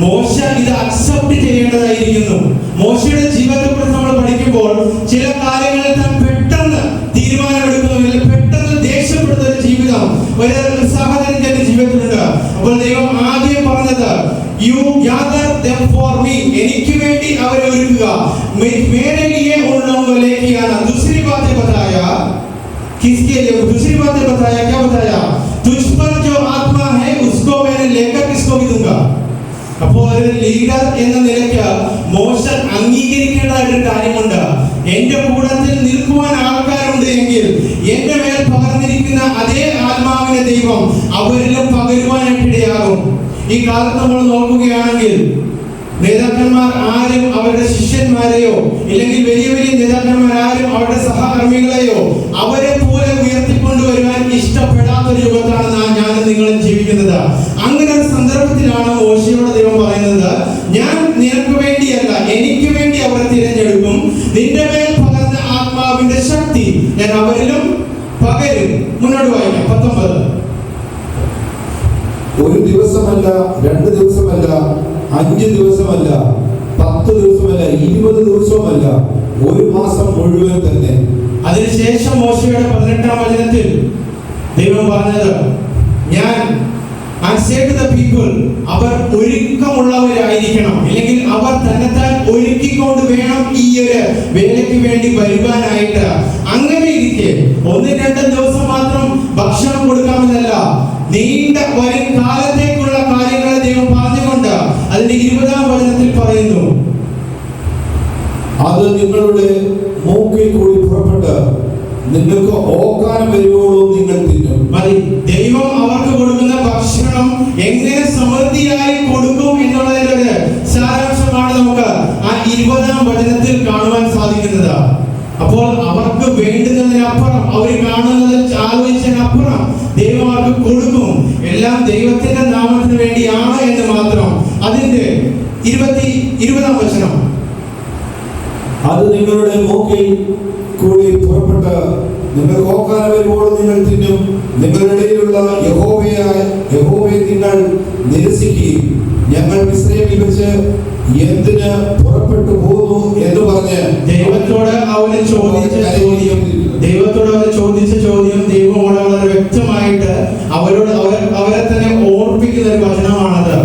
മോശ ഇത് അക്സെപ്റ്റ് ചെയ്യേണ്ടതായിരിക്കുന്നു. മോശയുടെ ജീവിതത്തെക്കുറിച്ച് നമ്മൾ പഠിക്കുമ്പോൾ ചില കാര്യങ്ങളിൽ താൻ പെട്ടെന്ന് തീരുമാനമെടുക്കുന്നില്ല, പെട്ടെന്ന് ദേഷ്യപ്പെടുന്ന ഒരു ജീവിതം ഒരു സാഹചര്യത്തിന്റെ ജീവിതത്തിലുണ്ട്. അപ്പോൾ ദൈവം ആദ്യം പറഞ്ഞത്, you gather them for me, എനിക്ക് വേണ്ടി അവരെ ഒരുക്കുക. मेरे लिए उन लोगों को लेके आना. दूसरी बातें बताया, किसके लिए? दूसरी बातें बताया, क्या बताया? तुझ पर जो आत्मा है उसको मैंने लेकर किसको भी दूंगा. അപ്പോൾ ഒരു ലീഡർ എന്ന നിലയ്ക്ക് മോശ അംഗീകരിക്കേണ്ടതായിട്ടൊരു കാര്യമുണ്ട്. എന്റെ കൂടത്തിൽ നിൽക്കുവാൻ ആൾക്കാരുണ്ട് എങ്കിൽ എന്റെ മേൽ പകർന്നിരിക്കുന്ന അതേ ആത്മാവിനെ ദൈവം അവരിലും പകരുവാനായിട്ടിടയാകും. ഈ കാലത്ത് നമ്മൾ നോക്കുകയാണെങ്കിൽ നേതാക്കന്മാർ ആരും അവരുടെ ശിഷ്യന്മാരെയോ, ഇല്ലെങ്കിൽ വലിയ വലിയ നേതാക്കന്മാർ ആരും അവരുടെ സഹകർമ്മികളെയോ അവരെ പോലെ ഉയർത്തിക്കൊണ്ടുവരുവാൻ ഇഷ്ടപ്പെടാത്തൊരു യുഗത്താണ് ഞാനും നിങ്ങളും ജീവിക്കുന്നത്. ജീവിക്കുന്നത്. അങ്ങനെ ഒരു സന്ദർഭത്തിലാണ് മോശയോട് ദൈവം പറയുന്നത്, ഞാൻ നിനക്ക് വേണ്ടിയല്ല എനിക്ക് വേണ്ടി അവരെ തിരഞ്ഞെടുക്കും, നിന്റെ മേൽ പകർന്ന ആത്മാവിന്റെ ശക്തി ഞാൻ അവരിലും പകരും. മുന്നോട്ട് വായിക്കാം 19. ഒരു ദിവസമല്ല, 2 ദിവസമല്ല, 5 ദിവസമല്ല, 10 ദിവസമല്ല, 20 ദിവസവുമല്ല, 1 മാസം മുഴുവൻ തന്നെ. അതിനുശേഷം മോശയുടെ 18-ാം വചനത്തിൽ ദൈവം പറഞ്ഞത്, ഞാൻ അവർ ഒരുക്കമുള്ളവരായിരിക്കണം, അല്ലെങ്കിൽ അവർ തന്നെത്താൻ ഒരുക്കിക്കൊണ്ട് വേണം ഈ ഒരു വേലയ്ക്ക് വേണ്ടി വരുവാനായിട്ട്. അങ്ങനെ ഇരിക്കെ 1-2 ദിവസം മാത്രം ഭക്ഷണം കൊടുക്കാമെന്നല്ല, നീണ്ട വരും കാലത്തേക്കുള്ള കാര്യങ്ങളെ ദൈവം പറഞ്ഞുകൊണ്ട് അതിന്റെ 20-ാം വചനത്തിൽ പറയുന്നു, അത് നിങ്ങളുടെ മൂക്കിൽ കൂടി പുറപ്പെട്ട് നിങ്ങൾക്ക് ഓക്കാനം വരുവോളം നിങ്ങൾ തിന്നും. മതി. ദൈവം അവർക്ക് കൊടുക്കുന്ന ഭക്ഷണം എങ്ങനെ സമൃദ്ധിയായി കൊടുക്കും എന്നുള്ളതിന്റെ ഒരു സാരാംശമാണ് നമുക്ക് ആ 20-ാം വചനത്തിൽ കാണുവാൻ സാധിക്കുന്നത്. അപ്പോൾ അവർക്ക് വേണ്ടുന്നതിനപ്പുറം, അവർ കാണുന്നത് ആലോചിച്ചതിനപ്പുറം ദൈവം അവർക്ക് കൊടുക്കും. എല്ലാം ദൈവത്തിന്റെ നാമത്തിന് വേണ്ടിയാണ് എന്ന് മാത്രം. അതിന്റെ 20-ാം വചനം, അത് നിങ്ങളുടെ മൂക്കിൽ കൂടി പുറപ്പെട്ട് നിങ്ങൾ ഓക്കാനം വരുമ്പോൾ നിങ്ങൾ തിന്നും. നിങ്ങളുടെ ഇടയിലുള്ള യഹോവയെ നിങ്ങൾ നിരസിക്കുകയും ഞങ്ങൾ മിസ്രയീമിൽ വെച്ച് എന്തിന് പുറപ്പെട്ടു പോകുന്നു എന്ന് പറഞ്ഞ് ദൈവത്തോട് അവന് ചോദിച്ച ചോദ്യം ദൈവമോട് വളരെ വ്യക്തമായിട്ട് അവരെ തന്നെ ഓർപ്പിക്കുന്ന ഒരു വചനമാണത്.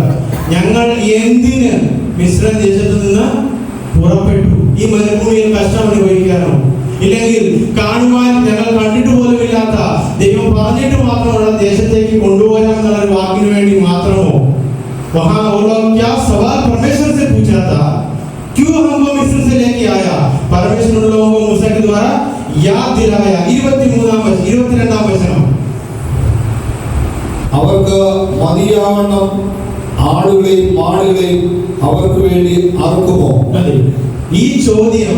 ഞങ്ങൾ എന്തിന് മിസ്രയീം ദേശത്ത് നിന്ന് പുറപ്പെട്ടു? ഈ മരുഭൂമിയിൽ കഷ്ടം അനുഭവിക്കാനോ, ഇല്ലെങ്കിൽ കാണുവാൻ ഞങ്ങൾ കണ്ടിട്ട് പോലും ഇല്ലാത്ത, ദൈവം പറഞ്ഞിട്ട് മാത്രമുള്ള ദേശത്തേക്ക് കൊണ്ടുപോകാം എന്നുള്ള ഒരു വാക്കിന് വേണ്ടി മാത്രമോ? वहां वो लोग क्या सवाल परमेश्वर से पूछा था, क्यों हमको मिस्र से लेके आया? परमेश्वर उन लोगों को मूसा के द्वारा याद दिलाया. 22-ാം വചനം, അവർക്ക് മതിയാവണ്ണം ആടുകളെയും മാടുകളെയും അവർക്ക് വേണ്ടി അറുക്കുമോ? ഈ ചോദ്യം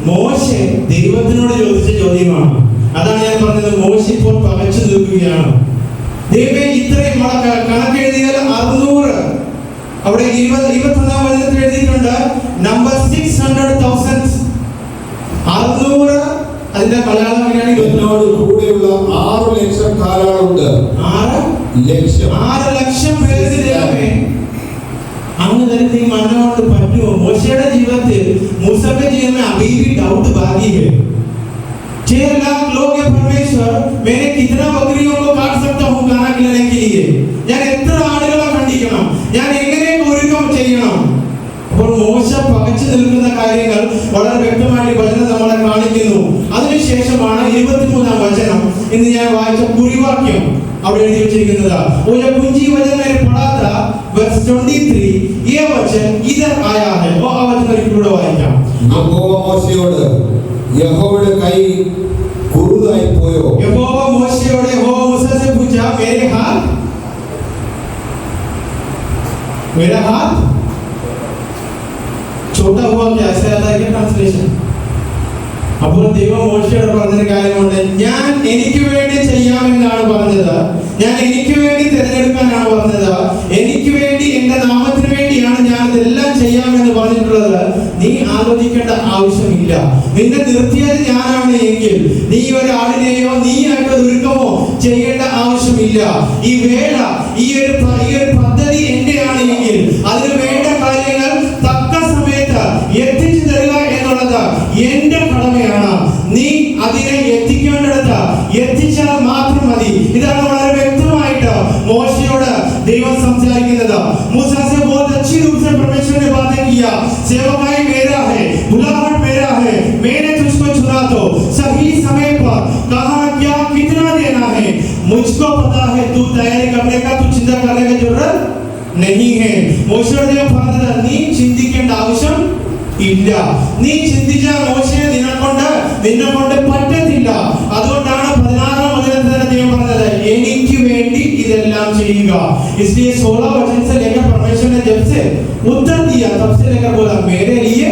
മോശെ ദൈവത്തിനോട് ചോദിച്ച ചോദ്യമാണ്. അതാണ് ഞാൻ പറഞ്ഞത്, മോശെ ഇപ്പോൾ പകച്ചു നിൽക്കുകയാണ്. ദൈവമേ, ഇത്രയും കണക്കെഴുതിയാൽ 600, അവിടെ 21-ാം വചനത്തിൽ എഴുതിയിട്ടുണ്ട് നമ്പർ 600,000. 600 അതിന്റെ മലയാളം എങ്ങനെയാണ്? എന്നോട് കൂടെയുള്ള 6 ലക്ഷം കാലാളുണ്ട്. 6 ലക്ഷം പേര് ദൈവമേ, അങ്ങ് തരുന്ന ഈ മന്ന കൊണ്ട് പറ്റുമോ? മോശയുടെ ജീവിതത്തിൽ, मूसा के जीवन में अभी भी डाउट बाकी है. 6 लाख लोग हैं परमेश्वर, मैंने कितना बकरियों को काट सकता हूँ खाना खिलाने के लिए? ഞാൻ എത്ര ആടുകളെ കണ്ടിക്കണം? ഞാൻ എങ്ങനെ ഒരുക്കം ചെയ്യണം? അപ്പോൾ മോശ പകച്ചു നിൽക്കുന്ന കാര്യങ്ങൾ വളരെ വ്യക്തമായിട്ട് വചനം നമ്മളെ കാണിക്കുന്നു. അതിനുശേഷമാണ് 23-ാം വചനം ഇന്ന് ഞാൻ വായിച്ച കുറിവാക്യം അവിടെ എഴുതി വെച്ചിരിക്കുന്നത്. ഒരു കുഞ്ചി വചനം मैंने पढ़ा था verse 23, ये वचन इधर आया है. वो ആ വചനം ഒരിക്കലൂടെ വായിക്കാം. യഹോവ മോശയോട്, യഹോവയുടെ കൈ കുറുതായി പോയോ? യഹോവ മോശയോട്, യഹോവ മൂസ से पूछा, मेरा हाथ छोटा हुआ क्या? ऐसा आता है क्या ट्रांसलेशन? അപ്പോൾ ദൈവം മോശയോട് പറഞ്ഞൊരു കാര്യമുണ്ട്, ഞാൻ എനിക്ക് വേണ്ടി ചെയ്യാമെന്നാണ് പറഞ്ഞത്, ഞാൻ എനിക്ക് വേണ്ടി തിരഞ്ഞെടുക്കാനാണ് പറഞ്ഞത്, എനിക്ക് വേണ്ടി എന്റെ നാമത്തിന് വേണ്ടിയാണ് ഞാൻ ഇതെല്ലാം ചെയ്യാമെന്ന് പറഞ്ഞിട്ടുള്ളത്. നീ ആലോചിക്കേണ്ട ആവശ്യമില്ല. നിന്നെ നിർത്തിയത് ഞാനാണ് എങ്കിൽ നീ ഒരാളിനെയോ നീ ആയിട്ട് ഒരുക്കമോ ചെയ്യേണ്ട ആവശ്യമില്ല. ഈ വേല, ഈ ഒരു പദ്ധതി എന്റെയാണ് എങ്കിൽ അതിന് വേണ്ട കാര്യങ്ങൾ തക്ക സമയത്ത് എത്തിച്ചു തരിക എന്നുള്ളത് എന്റെ കടമയാണ്. നീ അതിനെ എത്തിക്കേണ്ടിടത്ത് എത്തിച്ചാൽ മാത്രം മതി. ഇതാണ് വളരെ വ്യക്തമായിട്ട് മോശയോട് ദൈവം സംസാരിക്കുന്നത്. मूसा से बहुत अच्छी रूप से परमेश्वर ने बातें किया. सेवकाई मेरा है, बुलाहट मेरा है, मैंने तुझको चुना तो सही समय पर कहा क्या कितना देना है मुझको पता है. तू तैयारी करने का, तू चिंता करने की जरूरत नहीं है. മോശയോട് ദൈവം പറഞ്ഞത്, നീ ചിന്തിക്കേണ്ട ആവശ്യം ഇല്ല. നീ ചിന്തിച്ചാൽ മോശയെ നിന്നെ കൊണ്ട് പറ്റത്തില്ല. അതുകൊണ്ടാണ് 16-ാം വചനത്തിൽ ദൈവം പറഞ്ഞത്, എനിക്ക് വേണ്ടി ഇതെല്ലാം ചെയ്യുക. इसलिए 16 वचन से लेकर परमेश्वर ने जब से उत्तर दिया तब से लेकर बोला मेरे लिए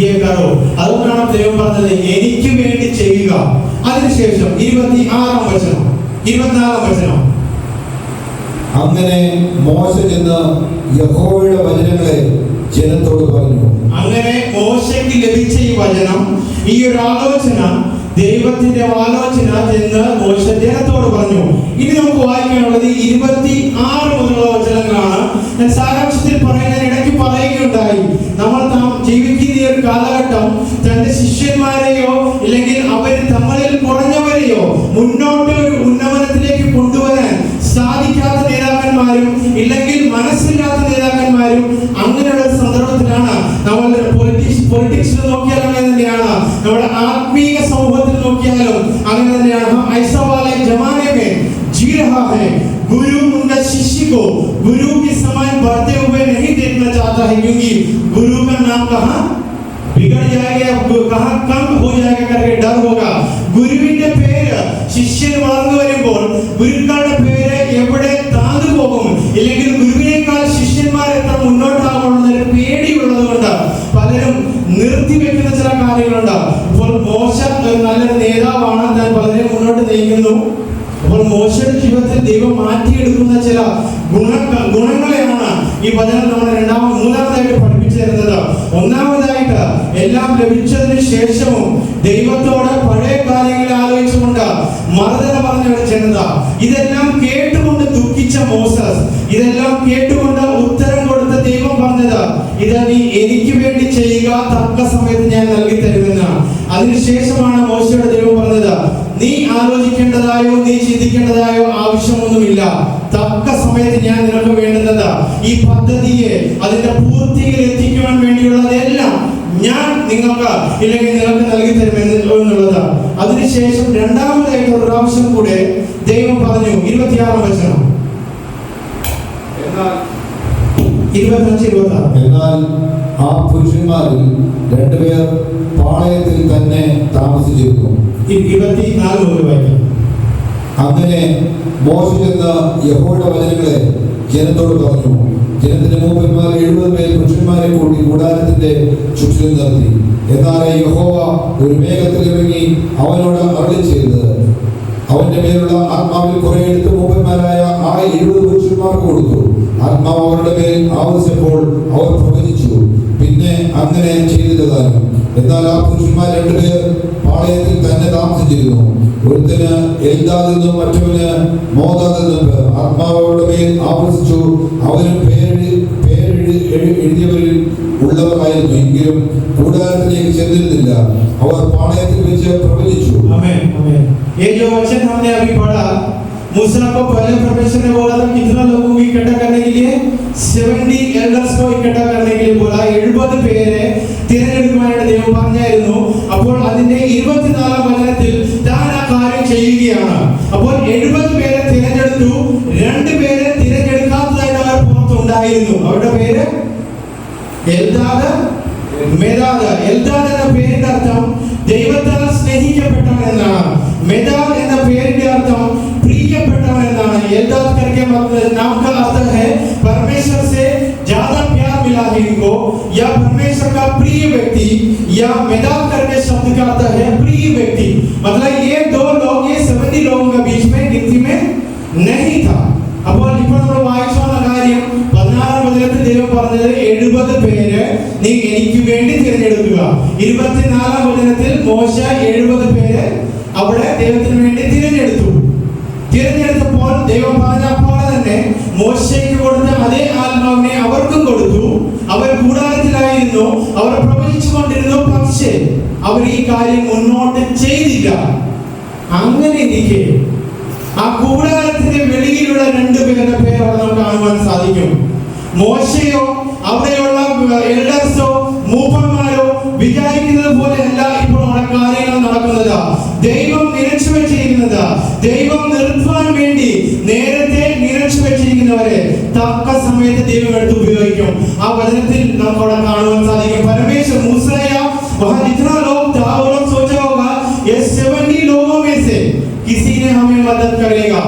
ये करो. അതുകൊണ്ടാണ് ദൈവം പറഞ്ഞത് എനിക്ക് വേണ്ടി ചെയ്യുക. അതിനുശേഷം 24-ാം വചനം അങ്ങനെ മോശ ചെന്ന് യഹോവയുടെ വചനങ്ങളെ ജനത്തോട് പറഞ്ഞു. അങ്ങനെ മോശയ്ക്ക് ലഭിച്ച ഈ വചനം, ഈ ഒരു ആലോചന, ദൈവത്തിന്റെ ആലോചന എന്ന് മോശ ജനത്തോട് പറഞ്ഞു. ഇനി നമുക്ക് വായിക്കാനുള്ളത് 26 മുതലുള്ള വചനങ്ങളാണ്. ഞാൻ സാരാംശത്തിൽ പറയുന്നതിന് ഇടയ്ക്ക് പറയുകയുണ്ടായി, നമ്മൾ ജീവിക്കുന്ന ഈ ഒരു കാലഘട്ടം തന്റെ ശിഷ്യന്മാരെയോ ഇല്ലെങ്കിൽ അവർ തമ്മിൽ കുറഞ്ഞവരെയോ മുന്നോട്ട് ഒരു ഉന്നമനത്തിലേക്ക് കൊണ്ടുവരാൻ സാധിക്കാത്ത നേതാക്കന്മാരും ഇല്ലെങ്കിൽ മനസ്സില്ലാത്ത നേതാക്കന്മാരും അങ്ങനെയുള്ള സന്ദർഭത്തിലാണ്. നമ്മൾ പൊളിറ്റിക്സിൽ നോക്കിയാൽ അങ്ങനെ തന്നെയാണ്, നമ്മുടെ ആത്മീയ സമൂഹത്തിൽ നോക്കിയാലും അങ്ങനെ തന്നെയാണ്. ऐसा वाले जमाने में जी रहा है, गुरु उनका शिष्य को गुरु के समान बढ़ते हुए नहीं देखना चाहता है, क्योंकि गुरु का नाम कहाँ बिगड़ जाएगा, कहाँ कम हो जाएगा करके डर होगा. ഗുരുവിന്റെ പേര് ശിഷ്യൻ വളർന്നു വരുമ്പോൾ ഗുരുക്കളുടെ പേര് എവിടെ താഴ്ന്നു പോകും, ഇല്ലെങ്കിൽ ഗുരുവിനേക്കാൾ ശിഷ്യന്മാർ എത്ര മുന്നോട്ടാകുമെന്നൊരു പേടിയുള്ളത് കൊണ്ട് പലരും നിർത്തിവെക്കുന്ന ചില കാര്യങ്ങളുണ്ട്. ഇപ്പോൾ മോശ നല്ലൊരു നേതാവാണ്, താൻ പലരെ മുന്നോട്ട് നയിക്കുന്നു. അപ്പോൾ മോശയുടെ ജീവിതത്തിൽ ദൈവം മാറ്റിയെടുക്കുന്ന ചില ഗുണങ്ങളെയാണ് ഈ വചനം നമ്മൾ മൂന്നാമതായിട്ട് പഠിപ്പിച്ചു തരുന്നത്. ഒന്നാമതായിട്ട് എല്ലാം ലഭിച്ചതിന് ശേഷവും ദൈവത്തോട് പഴയ കാര്യങ്ങളെ ആലോചിച്ചുകൊണ്ട് മറുതല പറഞ്ഞ ഒരു ജനത. ഇതെല്ലാം കേട്ടുകൊണ്ട് ദുഃഖിച്ച മോസസ്, ഇതെല്ലാം കേട്ടുകൊണ്ട് ഉത്തരം കൊടുത്ത ദൈവം പറഞ്ഞത്, ഇത് നീ എനിക്ക് വേണ്ടി ചെയ്യുക, തക്ക സമയത്ത് ഞാൻ നൽകി തരുമെന്ന്. അതിനുശേഷമാണ് മോശയുടെ ദൈവം പറഞ്ഞത്, നീ ആലോചിക്കേണ്ടതായോ നീ ചിന്തിക്കേണ്ടതായോ ആവശ്യമൊന്നുമില്ല, തക്ക സമയത്ത് ഞാൻ നിനക്ക് വേണ്ടുന്നത് ഈ പദ്ധതിയെ അതിന്റെ പൂർത്തിയിൽ എത്തിക്കുവാൻ വേണ്ടിയുള്ളതെല്ലാം ഞാൻ നിങ്ങൾക്ക് ഇല്ലെങ്കിൽ നിനക്ക് നൽകി തരുമെന്നുള്ളത്. അതിനുശേഷം രണ്ടാമതായിട്ട് ഒരു പ്രാവശ്യം കൂടെ ദൈവം പറഞ്ഞു. 26 വചനം, 25-26. എന്നാൽ ആ പുരുഷന്മാരിൽ 2 പേർ പാളയത്തിൽ തന്നെ താമസിച്ചിരുന്നു. 24 മുതൽ വായിക്കാം. അങ്ങനെ മോശ ചെന്ന് യഹോവയുടെ വചനങ്ങളെ ജനത്തോട് പറഞ്ഞു. ജനത്തിന്റെ മൂപ്പന്മാർ 70 പേർ പുരുഷന്മാരെ കൂട്ടി കൂടാരത്തിന്റെ ചുറ്റിലും നിർത്തി. എന്നാൽ യഹോവ ഒരു മേഘത്തിൽ ഇറങ്ങി അവനോട് അരുളി ചെയ്തത്, അവന്റെ മേലുള്ള ആത്മാവിൽ കുറെ എടുത്ത് മൂപ്പന്മാരായ ആ 70 പുരുഷന്മാർക്ക് കൊടുത്തു. ആത്മാവ് അവരുടെ മേൽ ആവശ്യപ്പോൾ അവർ പ്രവചിച്ചു. പിന്നെ അങ്ങനെ ചെയ്തിരുതാനും. എന്നാൽ ആ പുരുഷന്മാർ 2 പേർ പാളയത്തിൽ തന്നെ താമസിച്ചിരുന്നു. ഒരുത്തന് എൽദാദെന്നും മറ്റവന് മോദാദെന്നും പേർ. ആത്മാവ് അവരുടെ മേൽ ആവർത്തിച്ചു. അവരും എഴുതിയവരിൽ ഉള്ളവരായിരുന്നു, എങ്കിലും കൂടാരത്തിലേക്ക് ചെന്നിരുന്നില്ല. അവർ പാളയത്തിൽ വെച്ച് പ്രവചിച്ചു. आमीन आमीन. ये जो वचन हमने अभी पढ़ा, मूसा को पहले परमेश्वर ने बोला था कितना लोगों को इकट्ठा करने के लिए, 70 एल्डर्स को इकट्ठा करने के लिए बोला. 70 പേരെ തിരഞ്ഞെടുക്കുവാനായിട്ട് ദൈവം പറഞ്ഞായിരുന്നു. അപ്പോൾ അതിന്റെ 24 വചനത്തിൽ താൻ ആ കാര്യം ചെയ്യുകയാണ്. അപ്പോൾ 70 പേരെ തിരഞ്ഞെടുത്തു, 2 പേരെ തിരഞ്ഞെടുക്കാത്തതായിട്ട് അവർ പുറത്തുണ്ടായിരുന്നു. അവരുടെ പേര് എൽദാദ്, മെദാദ്. എൽദാദ് എന്ന പേരിന്റെ അർത്ഥം ദൈവത്താൽ സ്നേഹിക്കപ്പെട്ടവൻ എന്നാണ്. മെദാദ് എന്ന പേരിന്റെ അർത്ഥം प्रियപ്പെട്ടവൻ എന്നാണ്. एल्दाद करके मतलब नाम का अर्थ है परमेश्वर से ज्यादा प्यार मिला है इनको, या परमेश्वर का प्रिय व्यक्ति, या मेदाद करके शब्द का अर्थ है प्रिय व्यक्ति. मतलब ये 2 लोग, ये 70 लोगों के बीच में गिनती में नहीं था. അപ്പോൾ ഇപ്പോൾ നമ്മൾ വായിച്ചുള്ള കാര്യം 16 വചനത്തിൽ ദൈവം പറഞ്ഞത് 70 പേര് നീ എനിക്ക് വേണ്ടി തിരഞ്ഞെടുക്കുക. 24 വചനത്തിൽ മോശ 70 പേര് അവിടെ ദൈവത്തിന് വേണ്ടി തിരഞ്ഞെടുത്തപ്പോൾ ദൈവം പറഞ്ഞ പോലെ തന്നെ മോശയ്ക്ക് കൊടുത്ത അതേ ആത്മാവിനെ അവർക്കും കൊടുത്തു. അവർ കൂടാരത്തിലായിരുന്നു, അവർ പ്രവചിച്ചുകൊണ്ടിരുന്നു, പക്ഷേ അവർ ഈ കാര്യം മുന്നോട്ട് ചെയ്തില്ല. അങ്ങനെ ഇരിക്കെ ആ കൂടാരത്തിന്റെ വെളിയിലുള്ള 2 പേരുടെ പേര് അവിടെ നമുക്ക് കാണുവാൻ സാധിക്കും. മോശയോ അവിടെയുള്ള എൽഡേഴ്സോ മൂപ്പന്മാരോ വിചാരിക്കുന്നത് പോലെയല്ല ഇപ്പോൾ കാര്യങ്ങൾ നടക്കുന്നത്. ദൈവം നിരച്ചു വെച്ചിരിക്കുന്നത്, ദൈവം നിർത്തുവാൻ വേണ്ടി നേരത്തെ നിരച്ചു വെച്ചിരിക്കുന്നവരെ തക്ക സമയത്ത് ദൈവം എടുത്ത് ഉപയോഗിക്കും. ആ വചനത്തിൽ നമുക്ക് അവിടെ കാണുവാൻ സാധിക്കും. परमेश्वर मूसा या वहाँ जितना लोग था वो लोग सोचा होगा ये 70 लोगों में से किसी ने हमें मदद करेगा,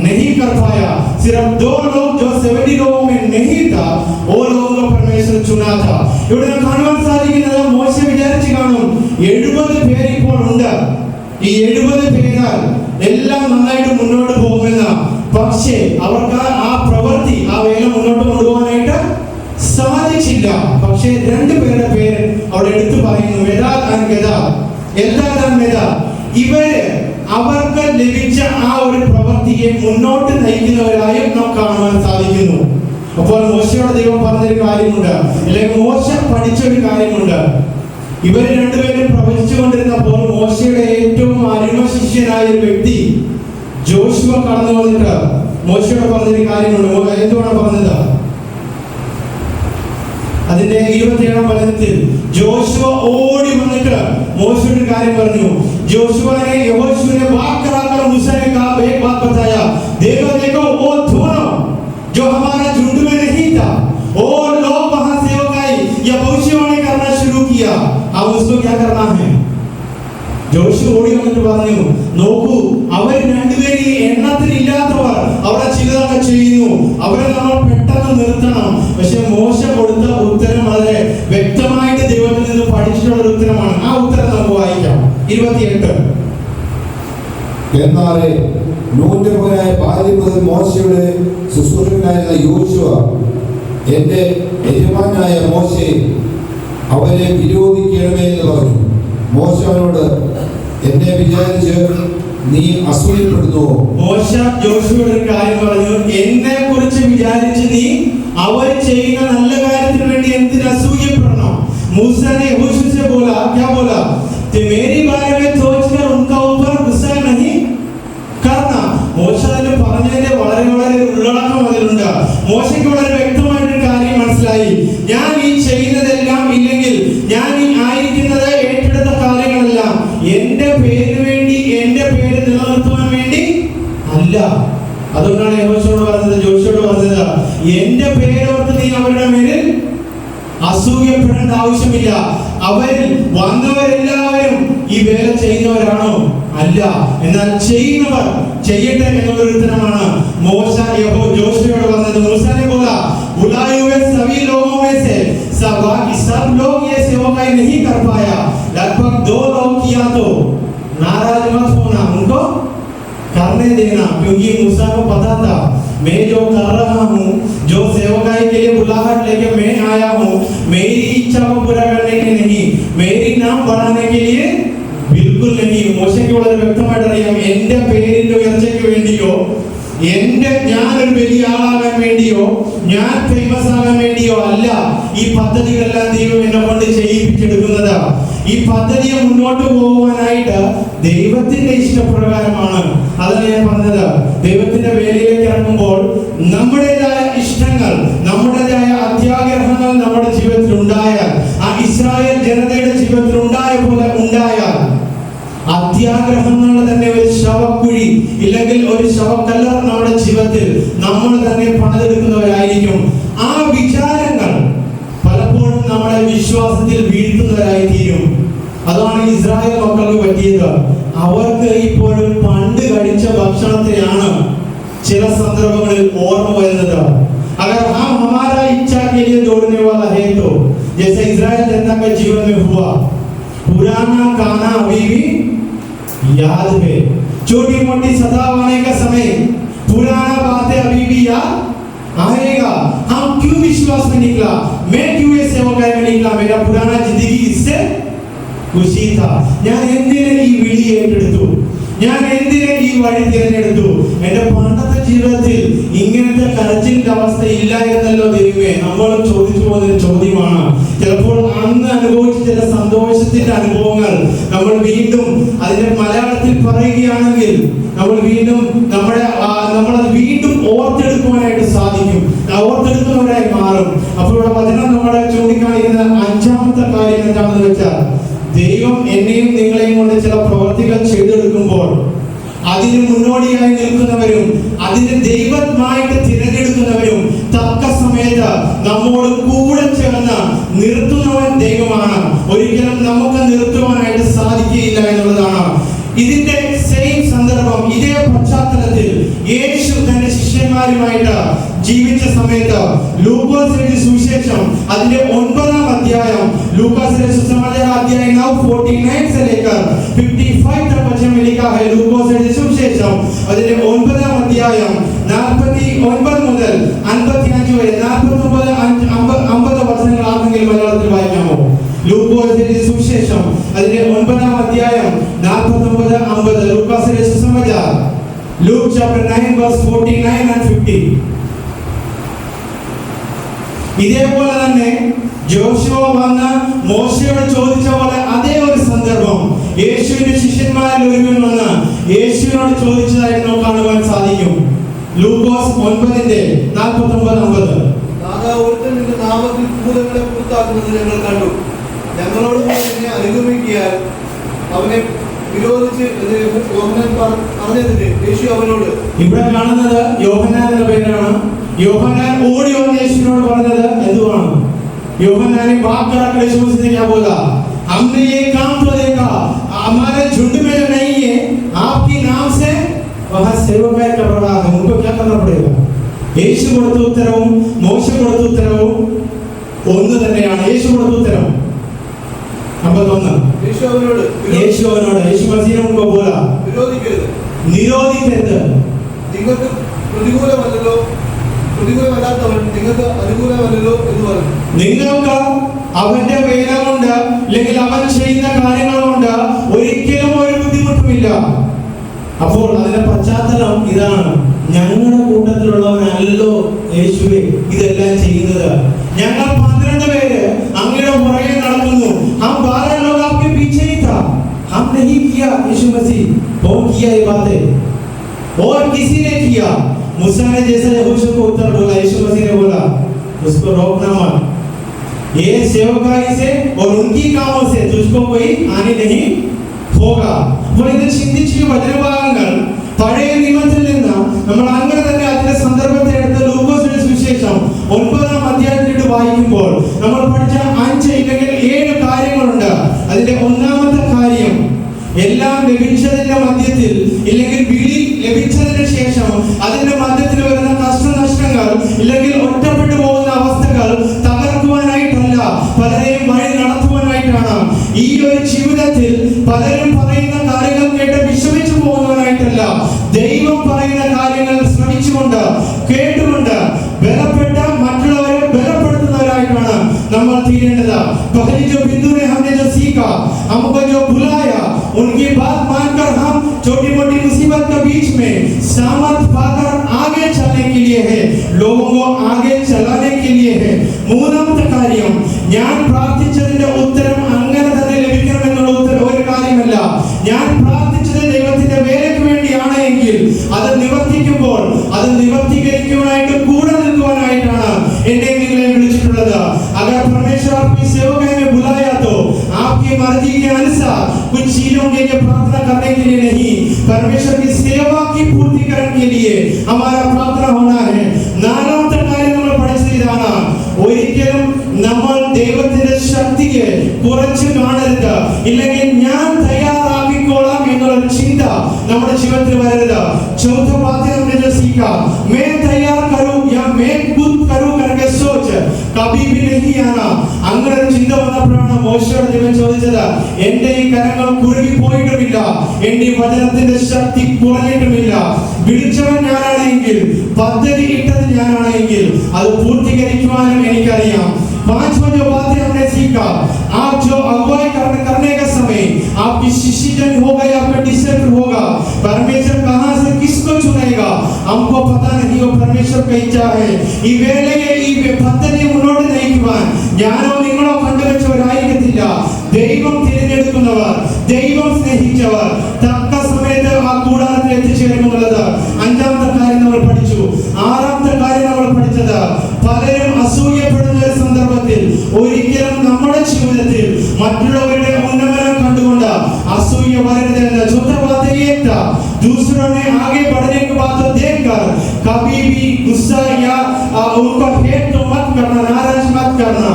नहीं कर पाया. सिर्फ 2 लोग जो 70 लोगों में नहीं था, वो लोगों को परमेश्वर चुना था. ഇവിടെ കാണുവാൻ സാധിക്കുന്നത് മോശ വിചാരിച്ചു കാണും 70 പേര് ഇപ്പോൾ ഉണ്ട്, ഈ 70 പേരാൽ എല്ലാം നന്നായിട്ട് മുന്നോട്ട് പോകുമെന്ന്. പക്ഷേ അവർക്ക് ആ പ്രവൃത്തി, ആ വേല മുന്നോട്ട് കൊണ്ടുപോകാനായിട്ട് സാധിച്ചില്ല. പക്ഷേ രണ്ടുപേരുടെ പേര് അവിടെ എടുത്തു പറയുന്നു, ഇവര് അവർക്ക് ലഭിച്ച ആ ഒരു പ്രവൃത്തിയെ മുന്നോട്ട് നയിക്കുന്നവരായും നാം കാണുവാൻ സാധിക്കുന്നു. അപ്പോൾ മോശയോട് ദൈവം പറഞ്ഞൊരു കാര്യമുണ്ട്, അല്ലെങ്കിൽ മോശ പഠിച്ചൊരു കാര്യമുണ്ട്. ഇവർ രണ്ടുപേരും പ്രവചിച്ചുകൊണ്ടിരുന്നപ്പോൾ മോശയുടെ ഏറ്റവും അരുമ ശിഷ്യനായ ഒരു വ്യക്തി ജോഷുവ കടന്നു വന്നിട്ട് മോശയോട് പറഞ്ഞൊരു കാര്യമുണ്ട്. എന്തുവാണ് പറഞ്ഞത്? അതിന്റെ 27-ാം വചനത്തിൽ ജോഷുവ ഓടി വന്നിട്ട് മോശയുടെ കാര്യം പറഞ്ഞു. जोशुआ ने बात कराकर मूसा ने कहा, एक बात बताया, देखो देखो वो दोनों जो हमारा झुंड में नहीं था, और लोग वहां सेवकाई या भविष्यवाणी करना शुरू किया, अब उसको क्या करना है? ജോഷു ഓടി വന്നിട്ട് പറഞ്ഞു, നോക്കൂ, അവർ രണ്ടുപേരും എണ്ണത്തിലില്ലാത്തവർ അവിടെ ചിലതൊക്കെ ചെയ്യുന്നു, അവരെ നമ്മൾ പെട്ടെന്ന് നിർത്തണം. പക്ഷെ മോശ കൊടുത്ത ഉത്തരം വളരെ വ്യക്തമായിട്ട് ദൈവത്തിൽ നിന്ന് പഠിച്ചിട്ടുള്ള ഒരു ഉത്തരമാണ്. ആ ഉത്തരം നമുക്ക് വായിക്കാം. 28. എന്നാലേ നൂന്റെ മകനായ ബാല്യം മുതൽ മോശയുടെ ശുശ്രൂഷകനായിരുന്ന യോശുവ എന്റെ യജമാനായ മോശയെ അവനെ വിരോധിക്കണമേ എന്ന് പറഞ്ഞു. മോശ അവനോട്, എന്നെ വിചാരിച്ച് നീ അസൂയപ്പെടുന്നുവോ? മോശ ജോഷുവോട് ഒരു കാര്യം പറഞ്ഞു, എന്നെ കുറിച്ച് വിചാരിച്ച് നീ അവർ ചെയ്യുന്ന നല്ല കാര്യത്തിന് വേണ്ടി എന്തിന് അസൂയപ്പെടണം? मूसा ने यहोशू से बोला, क्या बोला? कि मेरी बारे में सोचकर उनका ऊपर गुस्सा नहीं करना. മോശ തന്നെ പറഞ്ഞതിന്റെ വളരെ വളരെ ഉള്ളടക്കം അതിലുണ്ട്. മോശയ്ക്ക് വളരെ വ്യക്തമായിട്ടൊരു കാര്യം മനസ്സിലായി. ഞാൻ ഈ ചെയ്യുന്നതെല്ലാം, ഇല്ലെങ്കിൽ ഞാൻ ഈ ആയിരിക്കുന്നത് ഏറ്റെടുത്ത കാര്യങ്ങളെല്ലാം എന്റെ പേരിന് വേണ്ടി, എന്റെ പേര് നിലനിർത്തുവാൻ വേണ്ടി അല്ല. അതുകൊണ്ടാണ് യഹോശുവോട് പറഞ്ഞത്, ജോഷുവോട് പറഞ്ഞത്, എന്റെ പേരോർത്ത് നീ അവരുടെ മേലിൽ അസൂയപ്പെടേണ്ട ആവശ്യമില്ല. അവരിൽ വന്നവരെല്ലാവരും ഈ വേല ചെയ്യുന്നവരാണോ? അല്ല. എന്നാൽ ചെയ്യുന്നവർ ചെയ്യട്ടെ എന്നുള്ളൊരു ഉത്തരമാണ് മോശ ജോഷുവോട് പറഞ്ഞത്. मूसा ने बोला, बुलाए हुए सभी लोगों में से सब लोग ये सेवकाई नहीं कर पाया, लगभग 2 लोग किया, तो नाराज मत होना, उनको करने देना, क्योंकि मूसा को पता था मैं जो कर रहा हूँ, जो सेवकाई के लिए बुलाहट लेके मैं आया हूँ, मेरी इच्छा को पूरा करने के नहीं, मेरी नाम बढ़ाने के लिए बिल्कुल नहीं. മോശയ്ക്ക് വളരെ വ്യക്തമായിട്ട് അറിയാം, എന്റെ പേരിന്റെ ഉയർച്ചയ്ക്ക് വേണ്ടിയോ, എന്റെ ഞാനൊരു വലിയ ആളാകാൻ വേണ്ടിയോ, ഞാൻ ഫേമസ് ആകാൻ വേണ്ടിയോ അല്ല ഈ പദ്ധതികളെല്ലാം ദൈവം എന്നെ കൊണ്ട് ചെയ്യിപ്പിച്ചെടുക്കുന്നത്. ഈ പദ്ധതിയെ മുന്നോട്ട് പോകുവാനായിട്ട് ദൈവത്തിന്റെ ഇഷ്ടപ്രകാരമാണ്. അതാണ് ഞാൻ പറഞ്ഞത്. ദൈവത്തിന്റെ വേലയിലേക്ക് ഇറങ്ങുമ്പോൾ നമ്മുടേതായ ഇഷ്ടങ്ങൾ, നമ്മുടേതായ അത്യാഗ്രഹങ്ങൾ നമ്മുടെ ജീവിതത്തിൽ ഉണ്ടായാൽ, ആ ഇസ്രായേൽ ജനതയുടെ ജീവിതത്തിൽ ഉണ്ടായ പോലെ ഉണ്ടായാൽ, അത്യാഗ്രഹങ്ങളുടെ തന്നെ ഒരു ശവക്കുഴി, ഇല്ലെങ്കിൽ ഒരു ശവക്കല്ലർ നമ്മുടെ ജീവിതത്തിൽ നമ്മൾ തന്നെ പണിതെടുക്കുന്നവരായിരിക്കും. ആ വിചാരങ്ങൾ പലപ്പോഴും നമ്മുടെ വിശ്വാസത്തിൽ വീഴ്ത്തുന്നവരായി തീരും. അതാണ് ഇസ്രായേൽ മക്കൾക്ക് പറ്റിയത്. അവർക്ക് ഇപ്പോഴും പണ്ട് കഴിച്ച ഭക്ഷണത്തെയാണ് ചില സന്ദർഭങ്ങളിൽ ഓർമ്മ വരുന്നത്. अगर हम हमारा इच्छा के लिए दौड़ने वाला है, तो जैसे इस्राएल जनता के जीवन में हुआ, पुराना खाना अभी भी याद है, छोटी मोटी सताव आने का समय, पुराना बातें अभी भी याद आएगा. हम क्यों विश्वास में निकला, मैं क्यों ये सेवकाई में निकला, मेरा पुराना जिंदगी इससे खुशी था. ഞാൻ എന്തിനെ ഈ വിളി ഏറ്റെടുത്തു, ഞാൻ എന്തിനെ ഈ വഴി തിരഞ്ഞെടുത്തു? എന്റെ പണ്ടത്തെ ജീവിതത്തിൽ ഇങ്ങനത്തെ കരച്ചിലിന്റെ അവസ്ഥ ഇല്ലായിരുന്നല്ലോ ദൈവമേ. നമ്മൾ ചോദിച്ചു പോകുന്ന ചോദ്യമാണ്. ചിലപ്പോൾ അന്ന് അനുഭവിച്ച ചില സന്തോഷത്തിന്റെ അനുഭവങ്ങൾ നമ്മൾ വീണ്ടും അതിന്റെ മലയാളത്തിൽ പറയുകയാണെങ്കിൽ നമ്മൾ വീണ്ടും നമ്മളത് വീണ്ടും ഓർത്തെടുക്കുവാനായിട്ട് സാധിക്കും, ഓർത്തെടുക്കുന്നവരായി മാറും. അപ്പോൾ ഇവിടെ വചനം നമ്മളെ ചൂണ്ടിക്കാണിക്കുന്ന 5ാമത്തെ കാര്യം എന്താണെന്ന് വെച്ചാൽ, ദൈവം എന്നെയും നിങ്ങളെയും കൊണ്ട് ചില പ്രവർത്തികൾ ചെയ്തെടുക്കുമ്പോൾ അതിന് മുന്നോടിയായി നിൽക്കുന്നവരും അതിന് ദൈവമായിട്ട് തിരഞ്ഞെടുക്കുന്നവരും തക്ക സമയത്ത് നമ്മോട് കൂടെ ചേർന്ന് നിർത്തുന്നവൻ ദൈവമാണ്. ഒരിക്കലും നമുക്ക് നിർത്തുവാനായിട്ട് സാധിക്കുകയില്ല എന്നുള്ളതാണ്. ഇതിന്റെ സെയിം സന്ദർഭം, ഇതേ പശ്ചാത്തലത്തിൽ യേശു തന്റെ ശിഷ്യന്മാരുമായിട്ട് ജീവിച്ച സമയത്ത് ലൂക്കോസ് എഴുതിയ സുവിശേഷം അതിന്റെ 9-ാം അധ്യായം, ലൂക്കോസ് सुसमाचार अध्याय 9 49 से लेकर 55 तक वचन में लिखा है। लूकोस എഴുതിയ സുവിശേഷം അതിന്റെ 9-ാം അധ്യായം 49 മുതൽ 55 വരെ 49 50 വചനങ്ങൾ ആർക്കെങ്കിലും മലയാളത്തിൽ വായിക്കാമോ? ലൂക്കോസ് എഴുതിയ സുവിശേഷം അതിന്റെ 9-ാം അധ്യായം 49 50 ലൂക്കോസ് എഴുതിയ സുസമാചാർ Luke chapter 9 verse 49 and 50. ഇതേപോലെ തന്നെ ജോഷുവ വന്ന് മോശയോട് ചോദിച്ച പോലെ അതേ ഒരു സന്ദർഭം യേശുവിന്റെ ശിഷ്യന്മാരിൽ ഒരുവൻ വന്ന് യേശുവിനോട് ചോദിച്ചതായിട്ട് കാണുവാൻ സാധിക്കും. ലൂക്കോസ് 9:49-50. ഒരുത്തൻ നിന്റെ നാമത്തിൽ ഭൂതങ്ങളെ പുറത്താക്കുന്നത് ഞങ്ങൾ കണ്ടു, ഞങ്ങളോട് എന്നെ അനുഗമിക്കാൻ അവനെ വിരോധിച്ച് യോഹന്നാൻ പറഞ്ഞതിന് യേശു അവനോട്, ഇവിടെ കാണുന്നത് യോഹന്നാൻ എന്ന പേരാണ്. യോഹന്നാൻ ഓടി വന്ന് യേശുവിനോട് പറഞ്ഞത് എന്തുവാണ്? യോഹന്നാൻ बात कराकर यीशु मसीह ने क्या बोला? हमने ये काम तो देखा, हमारे झुंड में जो नहीं है आपके नाम से वहां सेवकाई कर रहा है, उनको क्या करना पड़ेगा? യേശു കൊടുത്ത ഉത്തരവും മോശ കൊടുത്ത ഉത്തരവും ഒന്ന് തന്നെയാണ്. യേശു കൊടുത്ത ഉത്തരം 51. യേശു അവനോട് യേശു മസീഹ് उनको बोला നിരോധിക്കരുത്. നിങ്ങൾക്ക് പ്രതികൂലമല്ലല്ലോ, പ്രതികൂലമല്ലാത്തവൻ നിങ്ങൾക്ക് അനുകൂലമല്ലല്ലോ എന്ന് പറഞ്ഞു. നിങ്ങൾക്ക് അവന്റെ വേല കൊണ്ട് അല്ലെങ്കിൽ അവൻ ചെയ്യുന്ന കാര്യങ്ങൾ കൊണ്ട് ഒരിക്കലും ഒരു ബുദ്ധിമുട്ടുമില്ല. അപ്പോൾ അതിന്റെ പശ്ചാത്തലം ഇതാണ്. ഞങ്ങളുടെ കൂട്ടത്തിലുള്ളവനല്ലോ യേശുവേ ഇതെല്ലാം ചെയ്യുന്നത്. ഞങ്ങൾ 12 പേര് അങ്ങയുടെ പുറകെ നടക്കുന്നു. हम 12 लोग आपके पीछे ही था, हम नहीं किया यीशु मसीह, कौन किया ये बातें? और किसी ने किया? मूसा ने जैसे यहोशू को उत्तर बोला, यीशु मसीह ने बोला उसको रोकना मत, ये सेवकाई से और उनकी कामों से तुझको कोई हानि नहीं होगा. അപ്പോൾ ഇത് ചിന്തിച്ച് വചനഭാഗങ്ങൾ പഴയ നിയമത്തിൽ നിന്ന് നമ്മൾ അങ്ങനെ തന്നെ അതിന്റെ സന്ദർഭത്തെ എടുത്ത് ലൂക്കോസിന്റെ സുവിശേഷം 9-ാം അധ്യായത്തിലേക്ക് വായിക്കുമ്പോൾ നമ്മൾ പഠിച്ച 5 അല്ലെങ്കിൽ 7 കാര്യങ്ങളുണ്ട്. അതിന്റെ ഒന്നാമത്തെ കാര്യം, എല്ലാം ലഭിച്ചതിന്റെ മധ്യത്തിൽ ഇല്ലെങ്കിൽ വിളി ലഭിച്ചതിന് ശേഷം അതിന്റെ മധ്യത്തിൽ വരുന്ന കഷ്ടനഷ്ടങ്ങൾ ഇല്ലെങ്കിൽ ഒറ്റപ്പെട്ടു പോകുന്ന അവസ്ഥകൾ തകർക്കുവാനായിട്ടല്ല, പലരെയും വഴി നടത്തുവാനായിട്ടാണ്. ഈ ഒരു ജീവിതത്തിൽ പലരും പറയുന്ന കാര്യങ്ങൾ കേട്ട് വിഷമിച്ചു പോകുന്നവനായിട്ടല്ല, ദൈവം പറയുന്ന കാര്യങ്ങൾ ശ്രമിച്ചുകൊണ്ട് കേട്ടുകൊണ്ട് ബലപ്പെട്ട മറ്റുള്ളവരെ ബലപ്പെടുത്തുന്നവരായിട്ടാണ് നമ്മൾ തീരേണ്ടത്. पहली जो बिंदु ने हमने जो सीखा, हमको जो बुलाया, उनकी बात मानकर हम छोटी मोटी मुसीबत के बीच में सामर्थ पाकर आगे चलने के लिए है, लोगों को आगे चलाने के लिए है. മൂന്നാമത്തെ കാര്യം, ഞാൻ പ്രാർത്ഥിച്ചതിന്റെ ഉത്തരം അങ്ങനെ തന്നെ ലഭിക്കണമെന്നുള്ള ഒരു കാര്യമല്ല. ഞാൻ പ്രാർത്ഥിച്ചത് ദൈവത്തിന്റെ വേലയ്ക്ക് വേണ്ടിയാണ് എങ്കിൽ അത് നിവർത്തിക്കുമ്പോൾ അത് നിവർത്തീകരിക്കുവാനായിട്ട് കൂടെ നിൽക്കുവാനായിട്ടാണ് എന്നെ നിങ്ങളെ വിളിച്ചിട്ടുള്ളത്. अगर परमेश्वर आपकी सेवकाई में बुलाया तो आपकी मर्जी के अनुसार कुछ चीजों के लिए प्रार्थना करने के लिए नहीं, परमेश्वर की सेवा की पूर्ति करने के लिए हमारा प्रार्थना होना है. നാലാമത്തെ കാര്യം നമ്മൾ പഠിച്ചതാണ്, ഒരിക്കലും നമ്മൾ ദൈവത്തിന്റെ ശക്തിയെ കുറച്ച് കാണരുത്, ഇല്ലെങ്കിൽ ഞാൻ തയ്യാറാക്കിക്കോളാം എന്നുള്ള ചിന്ത നമ്മുടെ ജീവിതത്തിൽ വരരുത്. चौथा बात हमने जो सीखा, मैं तैयार करूं या मैं खुद करूं करके सोच कभी भी नहीं आना. അങ്ങനെ ഒരു ചിന്ത വന്നപ്പോഴാണ് മോശയോട് ദൈവം ചോദിച്ചത്, എന്റെ ഈ കരങ്ങൾ കുറുകി പോയിട്ടുമില്ല, എന്റെ ഈ വചനത്തിന്റെ ശക്തി കുറഞ്ഞിട്ടുമില്ല. വിളിച്ചവൻ ഞാനാണെങ്കിൽ പദ്ധതി ഇട്ടത് ഞാനാണെങ്കിൽ അത് പൂർത്തീകരിക്കുവാനും എനിക്കറിയാം. पांचवा जो बात है हमने सीखा, आप जो अगुवाई करने का समय आपकी डिसीजन होगा या आपका डिसीजन होगा, परमेश्वर कहां से किसको चुनेगा हमको पता नहीं, वो परमेश्वर का इच्छा है. ഈ വേളയെ ഈ പദ്ധതി മുന്നോട്ട് നയിക്കുവാൻ ഞാനോ നിങ്ങളോ കണ്ടുവച്ചവരായിരിക്കത്തില്ല. ദൈവം തിരഞ്ഞെടുക്കുന്നവർ, ദൈവം സ്നേഹിച്ചവർ തക്ക സമയത്ത് ആ കൂടാരത്തിൽ എത്തിച്ചേരുമെന്നുള്ളത് അഞ്ചാമത്തെ കാര്യം നമ്മൾ പഠിച്ചു. ആറാമത്തെ കാര്യം നമ്മൾ പഠിച്ചത്, പലരും അസൂയപ്പെടുന്ന ഒരു സന്ദർഭത്തിൽ ഒരിക്കലും നമ്മുടെ ജീവിതത്തിൽ മറ്റുള്ളവരുടെ ഉന്നമനം കണ്ടുകൊണ്ട് असूय वरदन चौथा बात ये था, दूसरों ने आगे बढ़ने के बाद तो देखकर कभी भी गुस्सा या उनको हेट तो मत करना, नाराज मत करना.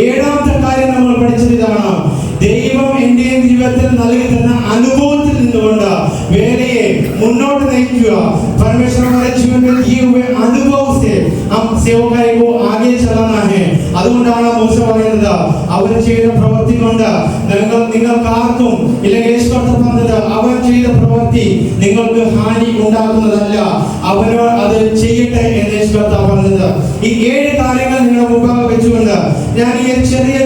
ഏഴാമത്തെ കാര്യം നമ്മൾ പഠിച്ചതാണ്, ദൈവം എൻ്റെ ജീവിതത്തിൽ നൽകി തന്ന അനുഭവത്തിൽ നിന്നുകൊണ്ട് വേലയെ മുന്നോട്ട് നയിക്കുക. परमेश्वर हमारे जीवन में दिए हुए अनुभव से हम सेवकाई को आगे आगे चलाना है അതുകൊണ്ടാണ് മൂസ പറയുന്നത് അവൻ ചെയ്ത പ്രവൃത്തി കൊണ്ട് നിങ്ങൾക്കാർക്കും ഇല്ലെങ്കിൽ യേശു പറഞ്ഞത് അവൻ ചെയ്ത പ്രവൃത്തി നിങ്ങൾക്ക് ഹാനി ഉണ്ടാക്കുന്നതല്ല, അവനോ അത് ചെയ്യട്ടെ എന്ന് യേശു പറഞ്ഞത്. ഈ 7 കാര്യങ്ങൾ നിങ്ങളുടെ മുമ്പാകെ വെച്ചുകൊണ്ട് ഞാൻ ഈ ചെറിയ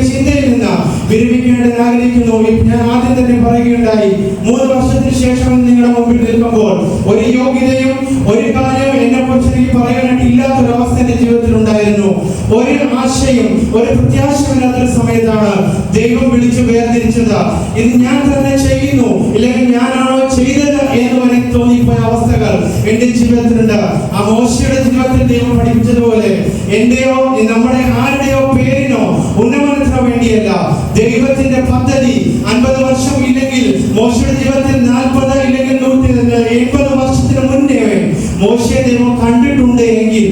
ചിന്തയിൽ നിന്ന് വിരമിക്കേണ്ടത് ആഗ്രഹിക്കുന്നു. ഞാൻ ആദ്യം തന്നെ പറയുകയുണ്ടായി, 3 വർഷത്തിന് ശേഷം നിങ്ങളുടെ മുമ്പിൽ നിൽക്കുമ്പോൾ ഒരു യോഗ്യതയും ഒരു കാര്യവും എന്നെ കുറിച്ച് എനിക്ക് പറയാനായിട്ട് ഇല്ലാത്തൊരവസ്ഥ എന്റെ ജീവിതത്തിൽ ഉണ്ടായിരുന്നു. ഒരു ആശയും ഒരു പ്രത്യാശയില്ലാത്തൊരു സമയത്താണ് ദൈവം വിളിച്ച് വേർതിരിച്ചത്. ഇത് ഞാൻ തന്നെ ചെയ്യുന്നു ഇല്ലെങ്കിൽ ഞാനാണോ ചെയ്തത് എന്ന് എനിക്ക് തോന്നിപ്പോയ അവസ്ഥകൾ എന്റെ ജീവിതത്തിലുണ്ട്. ആ മോശയുടെ ജീവിതത്തിൽ ദൈവം പഠിപ്പിച്ചതുപോലെ എന്റെയോ നമ്മുടെ ആരുടെയോ പേരിനോ ഉന്നമനത്തിനോ വേണ്ടിയല്ല, ദൈവത്തിന്റെ പദ്ധതി 50 വർഷം ഇല്ലെങ്കിൽ മോശയുടെ ജീവിതത്തിൽ 40 ഇല്ലെങ്കിൽ 180 വർഷത്തിന് മുന്നേ മോശയെ ദൈവം കണ്ടിട്ടുണ്ട് എങ്കിൽ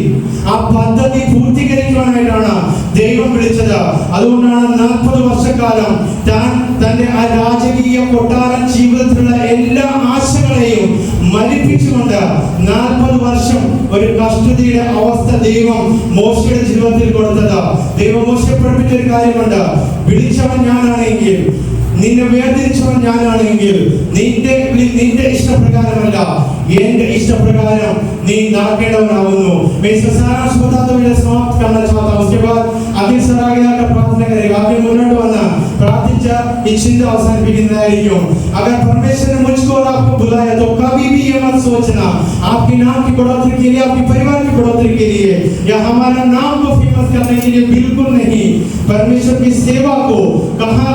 ആ പദ്ധതി പൂർത്തീകരിക്കുവാനായിട്ടാണ് ദൈവം വിളിച്ചത്. അതുകൊണ്ടാണ് 40 വർഷക്കാലം താൻ തന്റെ ആ രാജകീയ കൊട്ടാരൻ ജീവിതത്തിലുള്ള എല്ലാ ആശകളെയും മരിപ്പിച്ചുകൊണ്ട് 40 വർഷം ഒരു കഷ്ടതയുടെ അവസ്ഥ ദൈവം മോശയുടെ ജീവിതത്തിൽ കൊടുത്തത്. ദൈവം മോശയെ പഠിപ്പിച്ച ഒരു കാര്യമുണ്ട്, വിളിച്ചവൻ ഞാനാണെങ്കിൽ, നിന്നെ വേർതിരിച്ചവൻ ഞാനാണെങ്കിൽ നിന്റെ ഇഷ്ടപ്രകാരമല്ല എന്റെ इष्टप्रकार नी नाकेंडवनावुनु मैं इस सारा बताते हुए समाप्त करना चाहता हूं। उसके बाद आगे सर आगे आकर प्रार्थना करेगा। आगे मुन्नट वना प्रार्थിച്ച ഈ ചിന്ത അവസാനിപ്പിക്കുന്നതായിരിക്കും। अगर परमेश्वर ने मुझको और आपको बुलाया तो कभी भी ये मत सोचना आपके नाम की बढ़ोतरी के लिए, आपके परिवार की बढ़ोतरी के लिए या हमारा नाम को फेमस करने के लिए बिल्कुल नहीं। परमेश्वर की सेवा को कहां